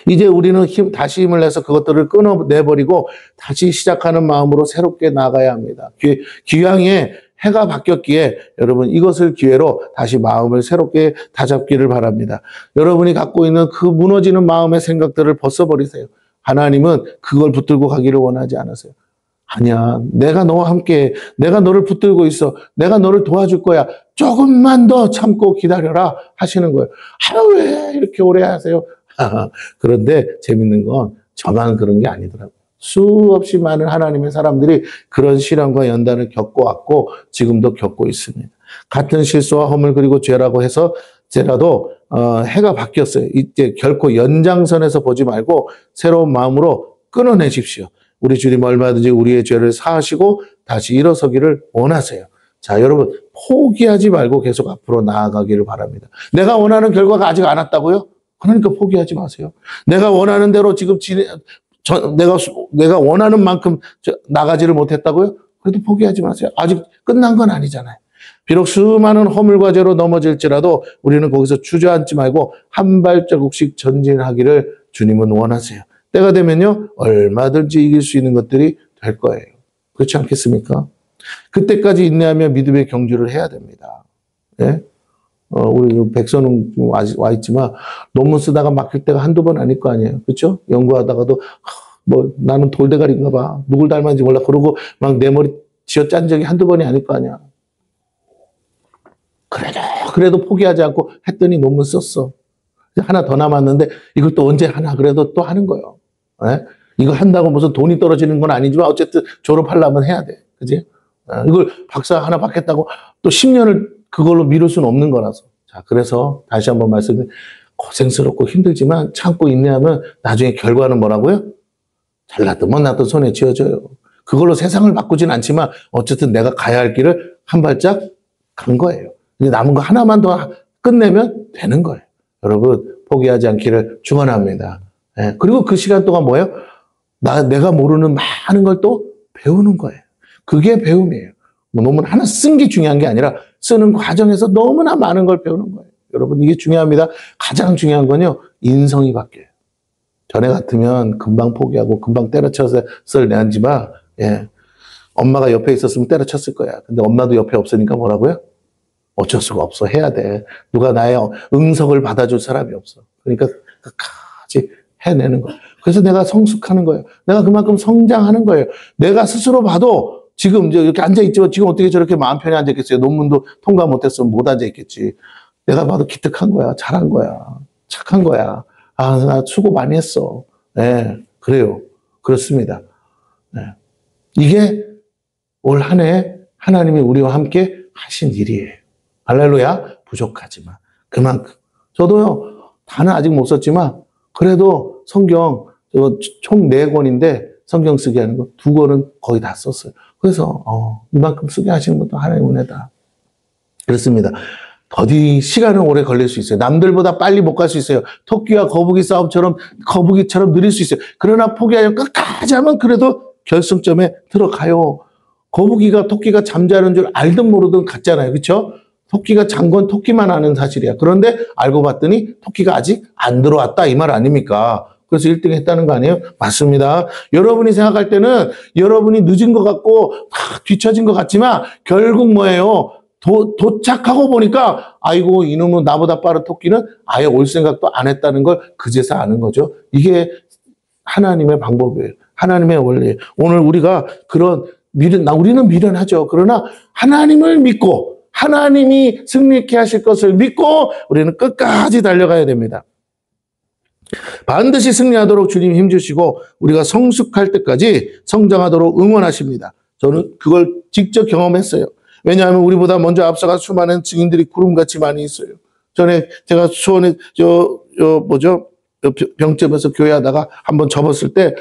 이제 우리는 다시 힘을 내서 그것들을 끊어내버리고 다시 시작하는 마음으로 새롭게 나가야 합니다. 기왕에 해가 바뀌었기에 여러분 이것을 기회로 다시 마음을 새롭게 다잡기를 바랍니다. 여러분이 갖고 있는 그 무너지는 마음의 생각들을 벗어버리세요. 하나님은 그걸 붙들고 가기를 원하지 않으세요. 아니야, 내가 너와 함께, 내가 너를 붙들고 있어, 내가 너를 도와줄 거야. 조금만 더 참고 기다려라 하시는 거예요. 왜 이렇게 오래 하세요? 그런데 재밌는 건 저만 그런 게 아니더라고요. 수없이 많은 하나님의 사람들이 그런 시련과 연단을 겪어왔고 지금도 겪고 있습니다. 같은 실수와 허물 그리고 죄라고 해서 죄라도 해가 바뀌었어요. 이제 결코 연장선에서 보지 말고 새로운 마음으로 끊어내십시오. 우리 주님 얼마든지 우리의 죄를 사하시고 다시 일어서기를 원하세요. 자, 여러분 포기하지 말고 계속 앞으로 나아가기를 바랍니다. 내가 원하는 결과가 아직 안 왔다고요? 그러니까 포기하지 마세요. 내가 원하는 대로 지금 내가 원하는 만큼 나가지를 못했다고요? 그래도 포기하지 마세요. 아직 끝난 건 아니잖아요. 비록 수많은 허물과 죄로 넘어질지라도 우리는 거기서 주저앉지 말고 한 발자국씩 전진하기를 주님은 원하세요. 때가 되면요, 얼마든지 이길 수 있는 것들이 될 거예요. 그렇지 않겠습니까? 그때까지 인내하며 믿음의 경주를 해야 됩니다. 네? 우리 백선웅 와 있지만 논문 쓰다가 막힐 때가 한두 번 아닐 거 아니에요. 그렇죠? 연구하다가도 나는 돌대가리인가 봐. 누굴 닮았는지 몰라. 그러고 막 내 머리 쥐어짠 적이 한두 번이 아닐 거 아니야. 그래도 포기하지 않고 했더니 논문 썼어. 하나 더 남았는데 이걸 또 언제 하나 그래도 또 하는 거예요. 예? 이거 한다고 무슨 돈이 떨어지는 건 아니지만 어쨌든 졸업하려면 해야 돼. 그지? 이걸 박사 하나 받겠다고 또 10년을 그걸로 미룰 수는 없는 거라서. 자, 그래서 다시 한번 말씀드리면 고생스럽고 힘들지만 참고 인내하면 나중에 결과는 뭐라고요? 잘났든 못났든 손에 쥐어져요. 그걸로 세상을 바꾸진 않지만 어쨌든 내가 가야 할 길을 한 발짝 간 거예요. 근데 남은 거 하나만 더 끝내면 되는 거예요. 여러분 포기하지 않기를 축원합니다. 예, 그리고 그 시간 동안 뭐예요? 내가 모르는 많은 걸 또 배우는 거예요. 그게 배움이에요. 논문 하나 쓴 게 중요한 게 아니라 쓰는 과정에서 너무나 많은 걸 배우는 거예요. 여러분 이게 중요합니다. 가장 중요한 건요. 인성이 바뀌어요. 전에 같으면 금방 포기하고 금방 때려쳐서 내앉지마. 예. 엄마가 옆에 있었으면 때려쳤을 거야. 근데 엄마도 옆에 없으니까 뭐라고요? 어쩔 수가 없어. 해야 돼. 누가 나의 응석을 받아줄 사람이 없어. 그러니까 끝까지 해내는 거예요. 그래서 내가 성숙하는 거예요. 내가 그만큼 성장하는 거예요. 내가 스스로 봐도 지금 이렇게 앉아있지만 지금 어떻게 저렇게 마음 편히 앉아있겠어요? 논문도 통과 못했으면 못 앉아있겠지. 내가 봐도 기특한 거야. 잘한 거야. 착한 거야. 아, 나 수고 많이 했어. 네, 그래요. 그렇습니다. 네. 이게 올 한 해 하나님이 우리와 함께 하신 일이에요. 할렐루야. 부족하지만 그만큼. 저도요. 다는 아직 못 썼지만 그래도 성경 총 4권인데 성경 쓰게 하는 거 2권은 거의 다 썼어요. 그래서 이만큼 쓰게 하시는 것도 하나님의 은혜다. 그렇습니다. 더디 시간은 오래 걸릴 수 있어요. 남들보다 빨리 못 갈 수 있어요. 토끼와 거북이 싸움처럼 거북이처럼 느릴 수 있어요. 그러나 포기하면 끝까지 하면 그래도 결승점에 들어가요. 거북이가 토끼가 잠자는 줄 알든 모르든 갔잖아요. 그렇죠? 토끼가 잔 건 토끼만 아는 사실이야. 그런데 알고 봤더니 토끼가 아직 안 들어왔다 이 말 아닙니까? 그래서 1등 했다는 거 아니에요? 맞습니다. 여러분이 생각할 때는 여러분이 늦은 것 같고 뒤처진 것 같지만 결국 뭐예요? 도착하고 보니까 아이고 이놈은 나보다 빠른 토끼는 아예 올 생각도 안 했다는 걸 그제서 아는 거죠. 이게 하나님의 방법이에요. 하나님의 원리예요. 오늘 우리가 우리는 미련하죠. 그러나 하나님을 믿고 하나님이 승리케 하실 것을 믿고 우리는 끝까지 달려가야 됩니다. 반드시 승리하도록 주님 힘주시고 우리가 성숙할 때까지 성장하도록 응원하십니다. 저는 그걸 직접 경험했어요. 왜냐하면 우리보다 먼저 앞서가 수많은 증인들이 구름같이 많이 있어요. 전에 제가 수원에 병점에서 교회하다가 한번 접었을 때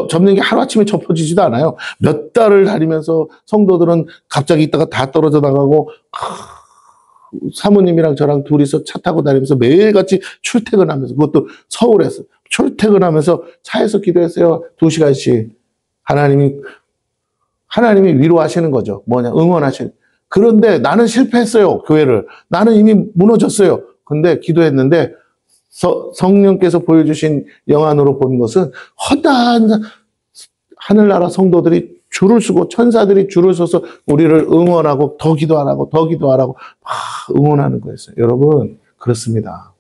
접는 게 하루아침에 접어지지도 않아요. 몇 달을 다니면서 성도들은 갑자기 있다가 다 떨어져 나가고 사모님이랑 저랑 둘이서 차 타고 다니면서 매일같이 출퇴근하면서 그것도 서울에서 출퇴근하면서 차에서 기도했어요. 2시간씩. 하나님이 위로하시는 거죠. 응원하시는. 그런데 나는 실패했어요. 교회를. 나는 이미 무너졌어요. 근데 기도했는데 성령께서 보여주신 영안으로 본 것은 허다한 하늘나라 성도들이 줄을 서고 천사들이 줄을 서서 우리를 응원하고 더 기도하라고 응원하는 거였어요. 여러분 그렇습니다.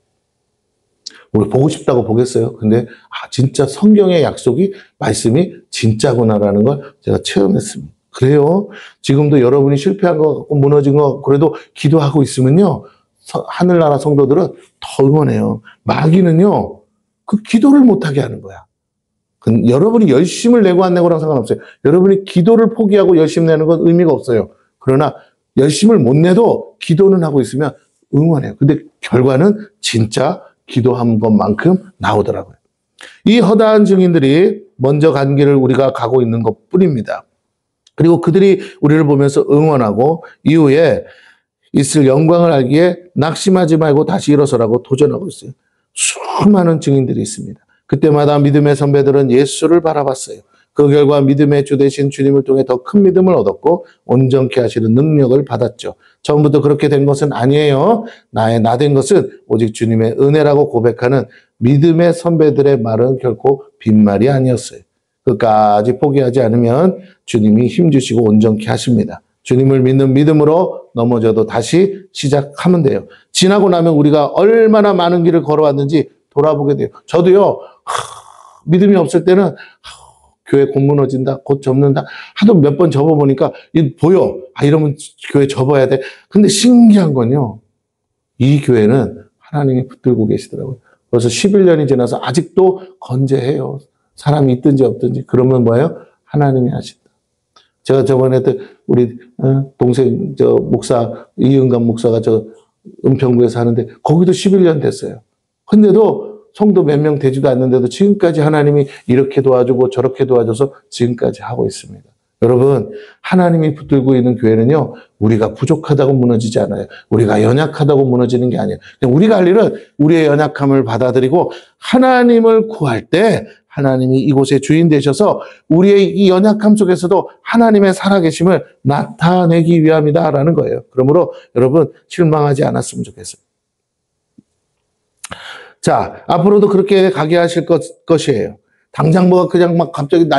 우리 보고 싶다고 보겠어요. 근데 진짜 성경의 약속이 말씀이 진짜구나라는 걸 제가 체험했습니다. 그래요. 지금도 여러분이 실패한 것 같고 무너진 것 같고 그래도 기도하고 있으면요. 하늘나라 성도들은 더 응원해요. 마귀는요. 그 기도를 못하게 하는 거야. 여러분이 열심을 내고 안 내고랑 상관없어요. 여러분이 기도를 포기하고 열심 내는 건 의미가 없어요. 그러나 열심을 못 내도 기도는 하고 있으면 응원해요. 근데 결과는 진짜 기도한 것만큼 나오더라고요. 이 허다한 증인들이 먼저 간 길을 우리가 가고 있는 것 뿐입니다. 그리고 그들이 우리를 보면서 응원하고 이후에 있을 영광을 알기에 낙심하지 말고 다시 일어서라고 도전하고 있어요. 수많은 증인들이 있습니다. 그때마다 믿음의 선배들은 예수를 바라봤어요. 그 결과 믿음의 주 되신 주님을 통해 더 큰 믿음을 얻었고 온전케 하시는 능력을 받았죠. 처음부터 그렇게 된 것은 아니에요. 나 된 것은 오직 주님의 은혜라고 고백하는 믿음의 선배들의 말은 결코 빈말이 아니었어요. 끝까지 포기하지 않으면 주님이 힘주시고 온전케 하십니다. 주님을 믿는 믿음으로 넘어져도 다시 시작하면 돼요. 지나고 나면 우리가 얼마나 많은 길을 걸어왔는지 돌아보게 돼요. 저도요. 믿음이 없을 때는 교회 곧 무너진다, 곧 접는다 하도 몇 번 접어보니까 보여. 이러면 교회 접어야 돼. 근데 신기한 건요. 이 교회는 하나님이 붙들고 계시더라고요. 벌써 11년이 지나서 아직도 건재해요. 사람이 있든지 없든지. 그러면 뭐예요? 하나님이 하신다. 제가 저번에 우리 동생 목사 이은감 목사가 은평구에서 하는데 거기도 11년 됐어요. 근데도 성도 몇 명 되지도 않는데도 지금까지 하나님이 이렇게 도와주고 저렇게 도와줘서 지금까지 하고 있습니다. 여러분, 하나님이 붙들고 있는 교회는요, 우리가 부족하다고 무너지지 않아요. 우리가 연약하다고 무너지는 게 아니에요. 우리가 할 일은 우리의 연약함을 받아들이고 하나님을 구할 때 하나님이 이곳에 주인 되셔서 우리의 이 연약함 속에서도 하나님의 살아계심을 나타내기 위함이다라는 거예요. 그러므로 여러분, 실망하지 않았으면 좋겠어요. 자, 앞으로도 그렇게 가게 하실 것이에요. 당장 그냥 갑자기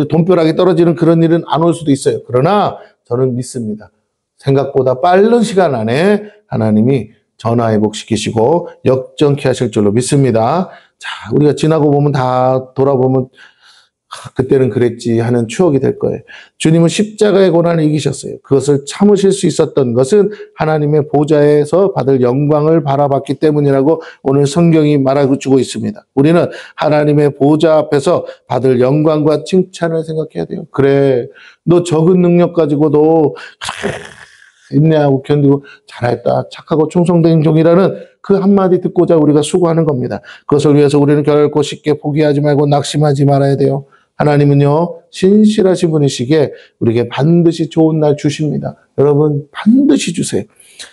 돈벼락이 떨어지는 그런 일은 안 올 수도 있어요. 그러나 저는 믿습니다. 생각보다 빠른 시간 안에 하나님이 전화회복시키시고 역전케 하실 줄로 믿습니다. 자, 우리가 지나고 보면 다 돌아보면 그때는 그랬지 하는 추억이 될 거예요. 주님은 십자가의 고난을 이기셨어요. 그것을 참으실 수 있었던 것은 하나님의 보좌에서 받을 영광을 바라봤기 때문이라고 오늘 성경이 말해주고 있습니다. 우리는 하나님의 보좌 앞에서 받을 영광과 칭찬을 생각해야 돼요. 그래, 너 적은 능력 가지고도 인내하고 견디고 잘했다, 착하고 충성된 종이라는 그 한마디 듣고자 우리가 수고하는 겁니다. 그것을 위해서 우리는 결코 쉽게 포기하지 말고 낙심하지 말아야 돼요. 하나님은요, 신실하신 분이시기에 우리에게 반드시 좋은 날 주십니다. 여러분, 반드시 주세요.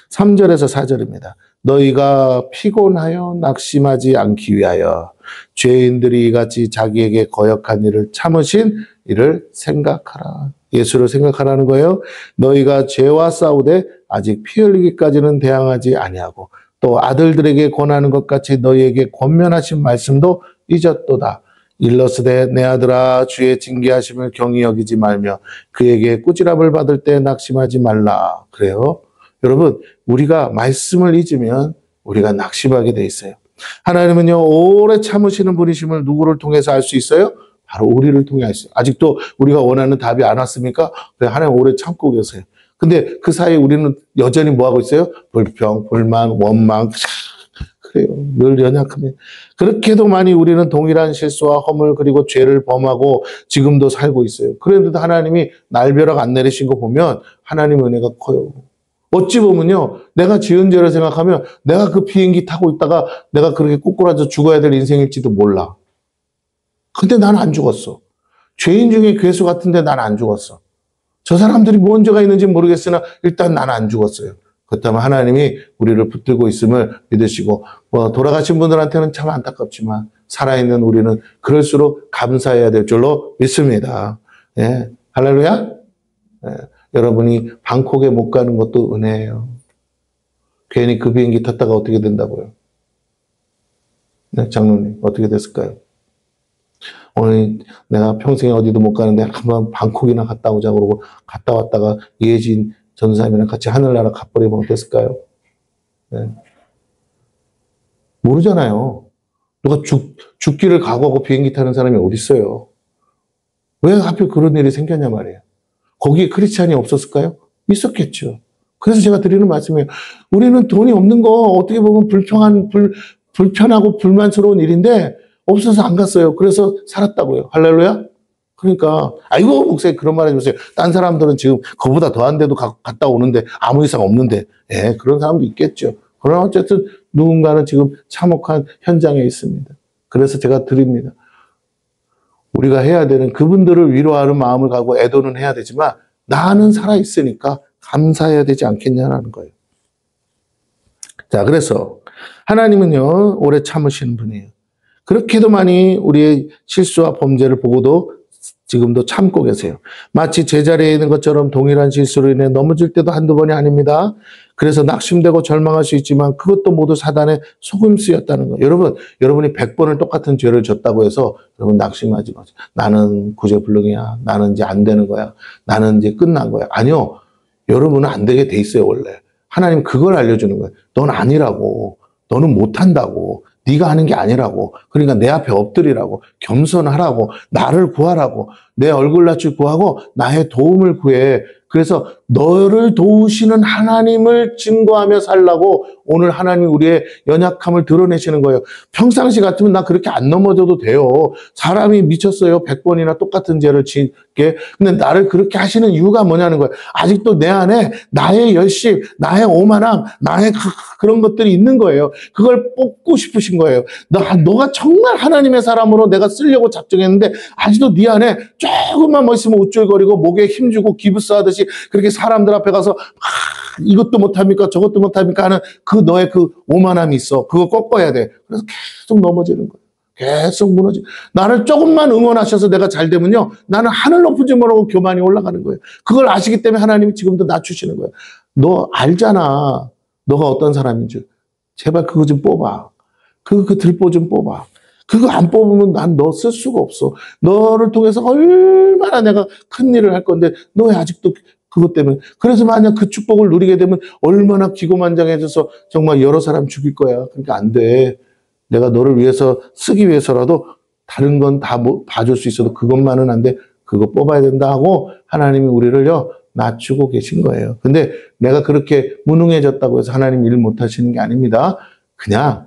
3절에서 4절입니다. 너희가 피곤하여 낙심하지 않기 위하여 죄인들이 이같이 자기에게 거역한 일을 참으신 이를 생각하라. 예수를 생각하라는 거예요. 너희가 죄와 싸우되 아직 피 흘리기까지는 대항하지 아니하고 또 아들들에게 권하는 것 같이 너희에게 권면하신 말씀도 잊었도다. 일러스되 내 아들아 주의 징계하심을 경히 여기지 말며 그에게 꾸지람을 받을 때 낙심하지 말라. 그래요. 여러분, 우리가 말씀을 잊으면 우리가 낙심하게 돼 있어요. 하나님은요, 오래 참으시는 분이심을 누구를 통해서 알 수 있어요? 바로 우리를 통해 알 수 있어요. 아직도 우리가 원하는 답이 안 왔습니까? 하나님 오래 참고 계세요. 근데 그 사이에 우리는 여전히 뭐 하고 있어요? 불평, 불만, 원망. 그래요. 늘 연약하면. 그렇게도 많이 우리는 동일한 실수와 허물 그리고 죄를 범하고 지금도 살고 있어요. 그런데도 하나님이 날벼락 안 내리신 거 보면 하나님 은혜가 커요. 어찌 보면요, 내가 지은 죄를 생각하면 내가 그 비행기 타고 있다가 내가 그렇게 꼬꾸라져 죽어야 될 인생일지도 몰라. 근데 난 안 죽었어. 죄인 중에 괴수 같은데 난 안 죽었어. 저 사람들이 뭔 죄가 있는지 모르겠으나 일단 난 안 죽었어요. 그렇다면 하나님이 우리를 붙들고 있음을 믿으시고, 돌아가신 분들한테는 참 안타깝지만 살아있는 우리는 그럴수록 감사해야 될 줄로 믿습니다. 예. 할렐루야. 예. 여러분이 방콕에 못 가는 것도 은혜예요. 괜히 그 비행기 탔다가 어떻게 된다고요? 네, 장로님 어떻게 됐을까요? 오늘 내가 평생에 어디도 못 가는데 한번 방콕이나 갔다 오자고 그러고 갔다 왔다가 예진 전사님이랑 같이 하늘나라 가버리면 어땠을까요? 네. 모르잖아요. 누가 죽기를 각오하고 비행기 타는 사람이 어디 있어요? 왜 하필 그런 일이 생겼냐 말이에요. 거기에 크리스찬이 없었을까요? 있었겠죠. 그래서 제가 드리는 말씀이에요. 우리는 돈이 없는 거 어떻게 보면 불편하고 불만스러운 일인데 없어서 안 갔어요. 그래서 살았다고요. 할렐루야? 그러니까 아이고 목사님 그런 말 해주세요. 딴 사람들은 지금 그보다 더한 데도 갔다 오는데 아무 이상 없는데 예, 그런 사람도 있겠죠. 그러나 어쨌든 누군가는 지금 참혹한 현장에 있습니다. 그래서 제가 드립니다. 우리가 해야 되는 그분들을 위로하는 마음을 가지고 애도는 해야 되지만 나는 살아있으니까 감사해야 되지 않겠냐라는 거예요. 자, 그래서 하나님은요, 오래 참으시는 분이에요. 그렇게도 많이 우리의 실수와 범죄를 보고도 지금도 참고 계세요. 마치 제자리에 있는 것처럼 동일한 실수로 인해 넘어질 때도 한두 번이 아닙니다. 그래서 낙심되고 절망할 수 있지만 그것도 모두 사단의 속임수였다는 거예요. 여러분이 100번을 똑같은 죄를 졌다고 해서 여러분 낙심하지 마세요. 나는 구제불능이야. 나는 이제 안 되는 거야. 나는 이제 끝난 거야. 아니요. 여러분은 안 되게 돼 있어요, 원래. 하나님 그걸 알려주는 거예요. 넌 아니라고. 너는 못한다고. 네가 하는 게 아니라고. 그러니까 내 앞에 엎드리라고. 겸손하라고. 나를 구하라고. 내 얼굴 낯을 구하고 나의 도움을 구해. 그래서 너를 도우시는 하나님을 증거하며 살라고 오늘 하나님이 우리의 연약함을 드러내시는 거예요. 평상시 같으면 나 그렇게 안 넘어져도 돼요. 사람이 미쳤어요. 100번이나 똑같은 죄를 짓게. 근데 나를 그렇게 하시는 이유가 뭐냐는 거예요. 아직도 내 안에 나의 열심, 나의 오만함, 나의 그런 것들이 있는 거예요. 그걸 뽑고 싶으신 거예요. 너가 정말 하나님의 사람으로 내가 쓰려고 작정했는데 아직도 네 안에 조금만 뭐 있으면 우쭐거리고 목에 힘주고 기부스하듯이 그렇게 사람들 앞에 가서 이것도 못합니까 저것도 못합니까 하는 그 너의 그 오만함이 있어. 그거 꺾어야 돼. 그래서 계속 넘어지는 거예요. 계속 무너지. 나를 조금만 응원하셔서 내가 잘 되면요. 나는 하늘 높은 줄 모르고 교만이 올라가는 거예요. 그걸 아시기 때문에 하나님이 지금도 낮추시는 거예요. 너 알잖아. 너가 어떤 사람인 줄. 제발 그거 좀 뽑아. 그 들보 좀 뽑아. 그거 안 뽑으면 난 너 쓸 수가 없어. 너를 통해서 얼마나 내가 큰 일을 할 건데 너 왜 아직도 그것 때문에. 그래서 만약 그 축복을 누리게 되면 얼마나 기고만장해져서 정말 여러 사람 죽일 거야. 그러니까 안 돼. 내가 너를 위해서 쓰기 위해서라도 다른 건 다 봐줄 수 있어도 그것만은 안 돼. 그거 뽑아야 된다 하고 하나님이 우리를요 낮추고 계신 거예요. 근데 내가 그렇게 무능해졌다고 해서 하나님 일 못하시는 게 아닙니다. 그냥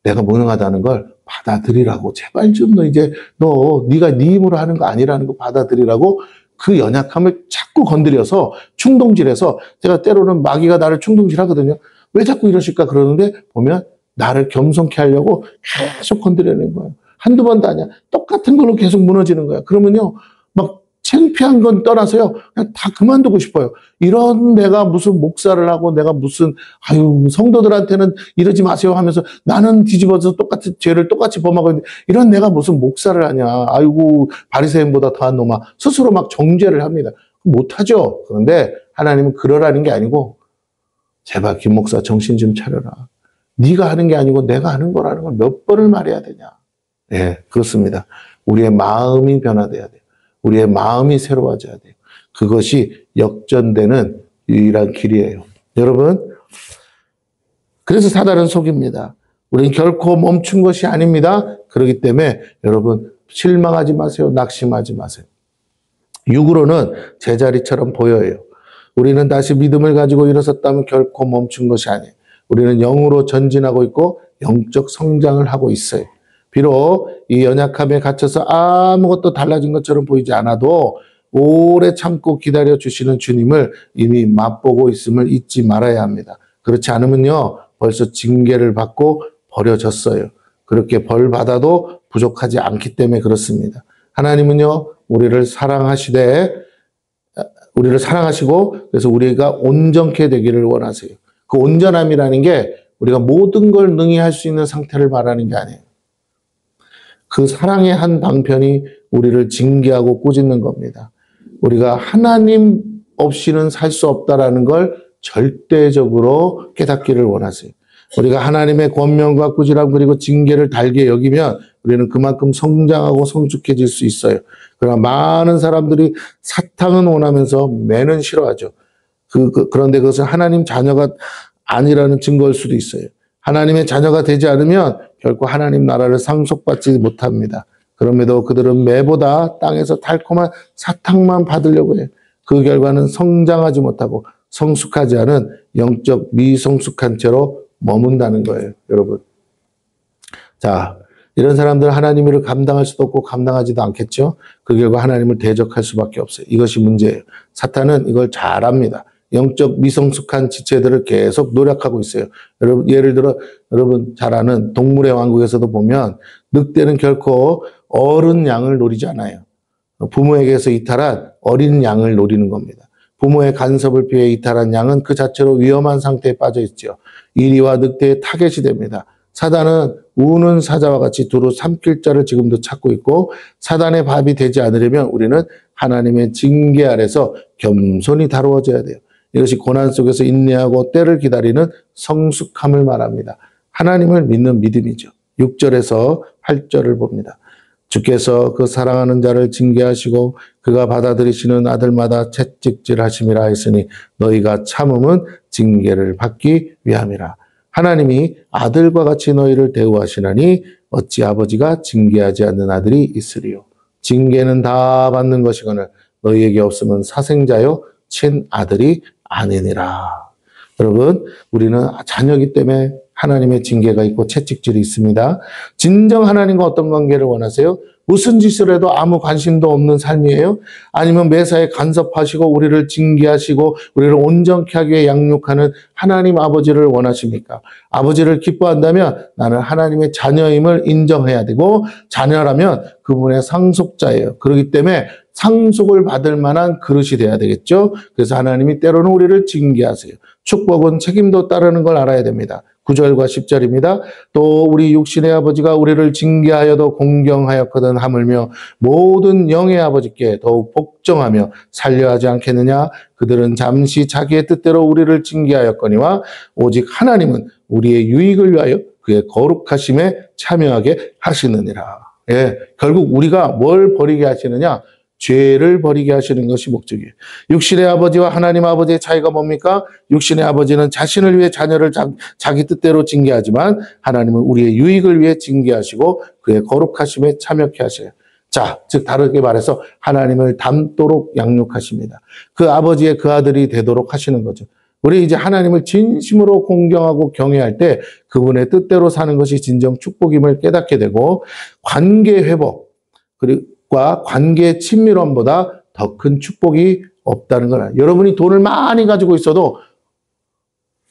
내가 무능하다는 걸 받아들이라고. 제발 좀 네가 네 힘으로 하는 거 아니라는 거 받아들이라고. 그 연약함을 자꾸 건드려서 충동질해서, 제가 때로는 마귀가 나를 충동질하거든요. 왜 자꾸 이러실까 그러는데 보면 나를 겸손케 하려고 계속 건드려내는 거예요. 한두 번도 아니야. 똑같은 걸로 계속 무너지는 거야. 그러면요 막 창피한 건 떠나서요 그냥 다 그만두고 싶어요. 이런 내가 무슨 목사를 하고 내가 무슨 성도들한테는 이러지 마세요 하면서 나는 뒤집어서 똑같은 죄를 똑같이 범하고 있는데 이런 내가 무슨 목사를 하냐. 아이고 바리새인보다 더한 놈아. 스스로 막 정죄를 합니다. 못하죠. 그런데 하나님은 그러라는 게 아니고 제발 김 목사 정신 좀 차려라. 네가 하는 게 아니고 내가 하는 거라는 걸 몇 번을 말해야 되냐. 예, 그렇습니다. 우리의 마음이 변화돼야 돼요. 우리의 마음이 새로워져야 돼요. 그것이 역전되는 유일한 길이에요. 여러분, 그래서 사단은 속입니다. 우리는 결코 멈춘 것이 아닙니다. 그렇기 때문에 여러분 실망하지 마세요. 낙심하지 마세요. 육으로는 제자리처럼 보여요. 우리는 다시 믿음을 가지고 일어섰다면 결코 멈춘 것이 아니에요. 우리는 영으로 전진하고 있고 영적 성장을 하고 있어요. 비록 이 연약함에 갇혀서 아무것도 달라진 것처럼 보이지 않아도 오래 참고 기다려 주시는 주님을 이미 맛보고 있음을 잊지 말아야 합니다. 그렇지 않으면요 벌써 징계를 받고 버려졌어요. 그렇게 벌 받아도 부족하지 않기 때문에 그렇습니다. 하나님은요 우리를 사랑하시고 그래서 우리가 온전케 되기를 원하세요. 그 온전함이라는 게 우리가 모든 걸 능히 할 수 있는 상태를 말하는 게 아니에요. 그 사랑의 한 방편이 우리를 징계하고 꾸짖는 겁니다. 우리가 하나님 없이는 살 수 없다라는 걸 절대적으로 깨닫기를 원하세요. 우리가 하나님의 권면과 꾸지람 그리고 징계를 달게 여기면 우리는 그만큼 성장하고 성숙해질 수 있어요. 그러나 많은 사람들이 사탕은 원하면서 매는 싫어하죠. 그런데 그것은 하나님 자녀가 아니라는 증거일 수도 있어요. 하나님의 자녀가 되지 않으면 결코 하나님 나라를 상속받지 못합니다. 그럼에도 그들은 매보다 땅에서 달콤한 사탕만 받으려고 해요. 그 결과는 성장하지 못하고 성숙하지 않은 영적 미성숙한 채로 머문다는 거예요. 여러분. 자, 이런 사람들은 하나님을 감당할 수도 없고 감당하지도 않겠죠. 그 결과 하나님을 대적할 수밖에 없어요. 이것이 문제예요. 사탄은 이걸 잘 압니다. 영적 미성숙한 지체들을 계속 노력하고 있어요. 여러분, 예를 들어 여러분 잘 아는 동물의 왕국에서도 보면 늑대는 결코 어른 양을 노리지 않아요. 부모에게서 이탈한 어린 양을 노리는 겁니다. 부모의 간섭을 피해 이탈한 양은 그 자체로 위험한 상태에 빠져 있죠. 이리와 늑대의 타겟이 됩니다. 사단은 우는 사자와 같이 두루 삼킬 자를 지금도 찾고 있고 사단의 밥이 되지 않으려면 우리는 하나님의 징계 아래서 겸손히 다루어져야 돼요. 이것이 고난 속에서 인내하고 때를 기다리는 성숙함을 말합니다. 하나님을 믿는 믿음이죠. 6절에서 8절을 봅니다. 주께서 그 사랑하는 자를 징계하시고 그가 받아들이시는 아들마다 채찍질하심이라 했으니 너희가 참음은 징계를 받기 위함이라. 하나님이 아들과 같이 너희를 대우하시나니 어찌 아버지가 징계하지 않는 아들이 있으리요. 징계는 다 받는 것이거늘 너희에게 없으면 사생자요 친아들이 아니니라. 여러분, 우리는 자녀이기 때문에 하나님의 징계가 있고 채찍질이 있습니다. 진정 하나님과 어떤 관계를 원하세요? 무슨 짓을 해도 아무 관심도 없는 삶이에요? 아니면 매사에 간섭하시고 우리를 징계하시고 우리를 온전케 하기 위해 양육하는 하나님 아버지를 원하십니까? 아버지를 기뻐한다면 나는 하나님의 자녀임을 인정해야 되고, 자녀라면 그분의 상속자예요. 그렇기 때문에 상속을 받을 만한 그릇이 돼야 되겠죠. 그래서 하나님이 때로는 우리를 징계하세요. 축복은 책임도 따르는 걸 알아야 됩니다. 9절과 10절입니다. 또 우리 육신의 아버지가 우리를 징계하여도 공경하였거든 하물며 모든 영의 아버지께 더욱 복종하며 살려 하지 않겠느냐. 그들은 잠시 자기의 뜻대로 우리를 징계하였거니와 오직 하나님은 우리의 유익을 위하여 그의 거룩하심에 참여하게 하시느니라. 예, 결국 우리가 뭘 버리게 하시느냐? 죄를 버리게 하시는 것이 목적이에요. 육신의 아버지와 하나님 아버지의 차이가 뭡니까? 육신의 아버지는 자신을 위해 자녀를 자기 뜻대로 징계하지만 하나님은 우리의 유익을 위해 징계하시고 그의 거룩하심에 참여케 하셔요. 자, 즉 다르게 말해서 하나님을 닮도록 양육하십니다. 그 아버지의 그 아들이 되도록 하시는 거죠. 우리 이제 하나님을 진심으로 공경하고 경외할 때 그분의 뜻대로 사는 것이 진정 축복임을 깨닫게 되고, 관계 회복 과 관계의 친밀함보다 더 큰 축복이 없다는 걸 알아요. 여러분이 돈을 많이 가지고 있어도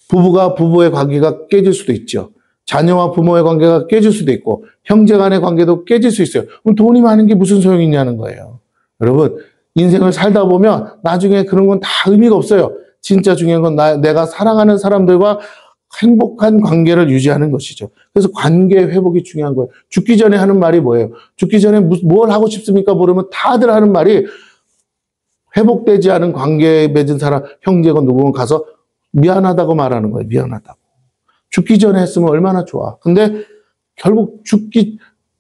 부부가 부부의 관계가 깨질 수도 있죠. 자녀와 부모의 관계가 깨질 수도 있고 형제 간의 관계도 깨질 수 있어요. 그럼 돈이 많은 게 무슨 소용이 있냐는 거예요. 여러분, 인생을 살다 보면 나중에 그런 건 다 의미가 없어요. 진짜 중요한 건 내가 사랑하는 사람들과 행복한 관계를 유지하는 것이죠. 그래서 관계 회복이 중요한 거예요. 죽기 전에 하는 말이 뭐예요? 죽기 전에 뭘 하고 싶습니까? 물으면 다들 하는 말이, 회복되지 않은 관계 맺은 사람, 형제가 누구는 가서 미안하다고 말하는 거예요. 미안하다고. 죽기 전에 했으면 얼마나 좋아. 근데 결국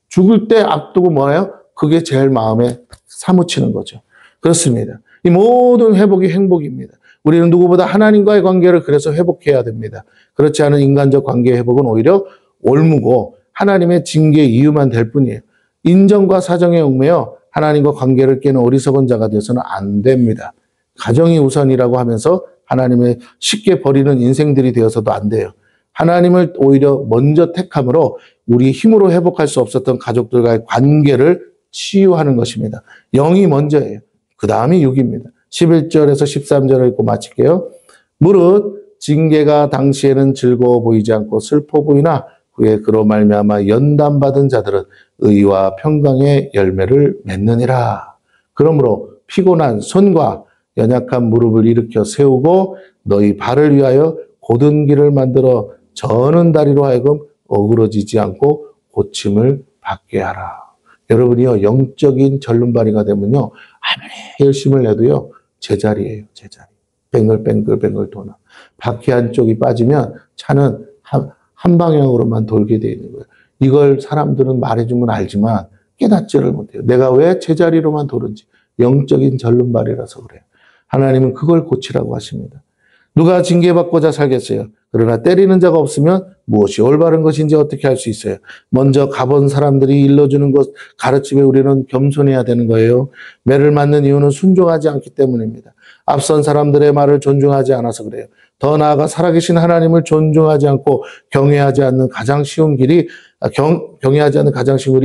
죽을 때 앞두고 뭐예요? 그게 제일 마음에 사무치는 거죠. 그렇습니다. 이 모든 회복이 행복입니다. 우리는 누구보다 하나님과의 관계를 그래서 회복해야 됩니다. 그렇지 않은 인간적 관계 회복은 오히려 올무고 하나님의 징계의 이유만 될 뿐이에요. 인정과 사정에 얽매여 하나님과 관계를 깨는 어리석은 자가 되어서는 안 됩니다. 가정이 우선이라고 하면서 하나님을 쉽게 버리는 인생들이 되어서도 안 돼요. 하나님을 오히려 먼저 택함으로 우리 힘으로 회복할 수 없었던 가족들과의 관계를 치유하는 것입니다. 영이 먼저예요. 그 다음이 육입니다. 11절에서 13절을 읽고 마칠게요. 무릇 징계가 당시에는 즐거워 보이지 않고 슬퍼 보이나 후에 그로 말미암아 연단받은 자들은 의와 평강의 열매를 맺느니라. 그러므로 피곤한 손과 연약한 무릎을 일으켜 세우고 너희 발을 위하여 곧은 길을 만들어 저는 다리로 하여금 어그러지지 않고 고침을 받게 하라. 여러분이요, 영적인 절름발이가 되면요, 아무리 열심을 해도요, 제자리예요, 제자리. 뱅글뱅글 도나. 바퀴 한쪽이 빠지면 차는 한 방향으로만 돌게 되어 있는 거예요. 이걸 사람들은 말해주면 알지만 깨닫지를 못해요. 내가 왜 제자리로만 도는지. 영적인 절름발이라서 그래요. 하나님은 그걸 고치라고 하십니다. 누가 징계받고자 살겠어요? 그러나 때리는 자가 없으면 무엇이 올바른 것인지 어떻게 할 수 있어요? 먼저 가본 사람들이 일러주는 것, 가르침에 우리는 겸손해야 되는 거예요. 매를 맞는 이유는 순종하지 않기 때문입니다. 앞선 사람들의 말을 존중하지 않아서 그래요. 더 나아가 살아계신 하나님을 존중하지 않고 경외하지 않는 가장 쉬운 길이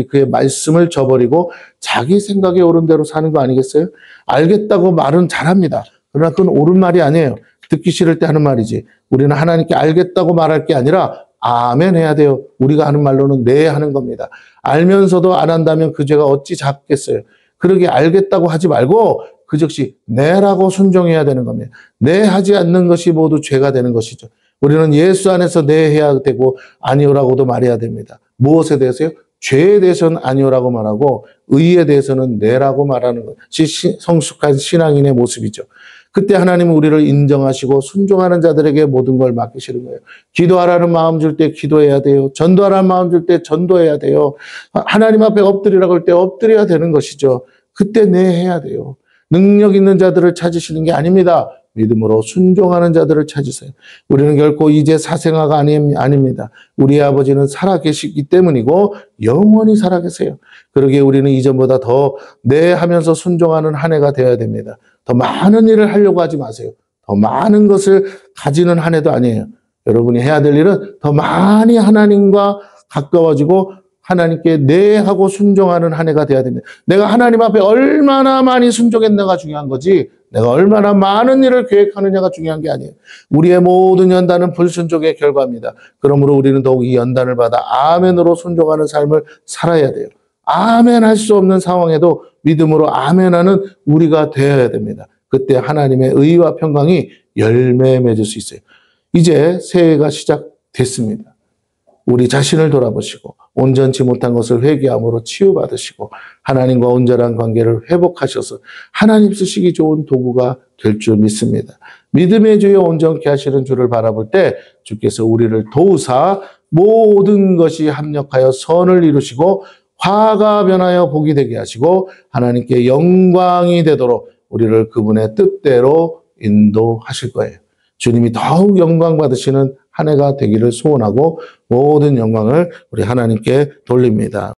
그의 말씀을 저버리고 자기 생각에 옳은 대로 사는 거 아니겠어요? 알겠다고 말은 잘합니다. 그러나 그건 옳은 말이 아니에요. 듣기 싫을 때 하는 말이지. 우리는 하나님께 알겠다고 말할 게 아니라 아멘 해야 돼요. 우리가 하는 말로는 네 하는 겁니다. 알면서도 안 한다면 그 죄가 어찌 작겠어요. 그러게 알겠다고 하지 말고 그 즉시 네라고 순종해야 되는 겁니다. 네 하지 않는 것이 모두 죄가 되는 것이죠. 우리는 예수 안에서 네 해야 되고 아니오라고도 말해야 됩니다. 무엇에 대해서요? 죄에 대해서는 아니오라고 말하고 의에 대해서는 네라고 말하는 것이 성숙한 신앙인의 모습이죠. 그때 하나님은 우리를 인정하시고 순종하는 자들에게 모든 걸 맡기시는 거예요. 기도하라는 마음 줄 때 기도해야 돼요. 전도하라는 마음 줄 때 전도해야 돼요. 하나님 앞에 엎드리라고 할 때 엎드려야 되는 것이죠. 그때 네 해야 돼요. 능력 있는 자들을 찾으시는 게 아닙니다. 믿음으로 순종하는 자들을 찾으세요. 우리는 결코 이제 사생아가 아닙니다. 우리의 아버지는 살아계시기 때문이고 영원히 살아계세요. 그러기에 우리는 이전보다 더 네 하면서 순종하는 한 해가 되어야 됩니다. 더 많은 일을 하려고 하지 마세요. 더 많은 것을 가지는 한 해도 아니에요. 여러분이 해야 될 일은 더 많이 하나님과 가까워지고 하나님께 내하고 순종하는 한 해가 돼야 됩니다. 내가 하나님 앞에 얼마나 많이 순종했느냐가 중요한 거지 내가 얼마나 많은 일을 계획하느냐가 중요한 게 아니에요. 우리의 모든 연단은 불순종의 결과입니다. 그러므로 우리는 더욱 이 연단을 받아 아멘으로 순종하는 삶을 살아야 돼요. 아멘 할 수 없는 상황에도 믿음으로 아멘하는 우리가 되어야 됩니다. 그때 하나님의 의와 평강이 열매 맺을 수 있어요. 이제 새해가 시작됐습니다. 우리 자신을 돌아보시고 온전치 못한 것을 회개함으로 치유받으시고 하나님과 온전한 관계를 회복하셔서 하나님 쓰시기 좋은 도구가 될 줄 믿습니다. 믿음의 주여 온전케 하시는 주를 바라볼 때 주께서 우리를 도우사 모든 것이 합력하여 선을 이루시고 화가 변하여 복이 되게 하시고 하나님께 영광이 되도록 우리를 그분의 뜻대로 인도하실 거예요. 주님이 더욱 영광 받으시는 한 해가 되기를 소원하고 모든 영광을 우리 하나님께 돌립니다.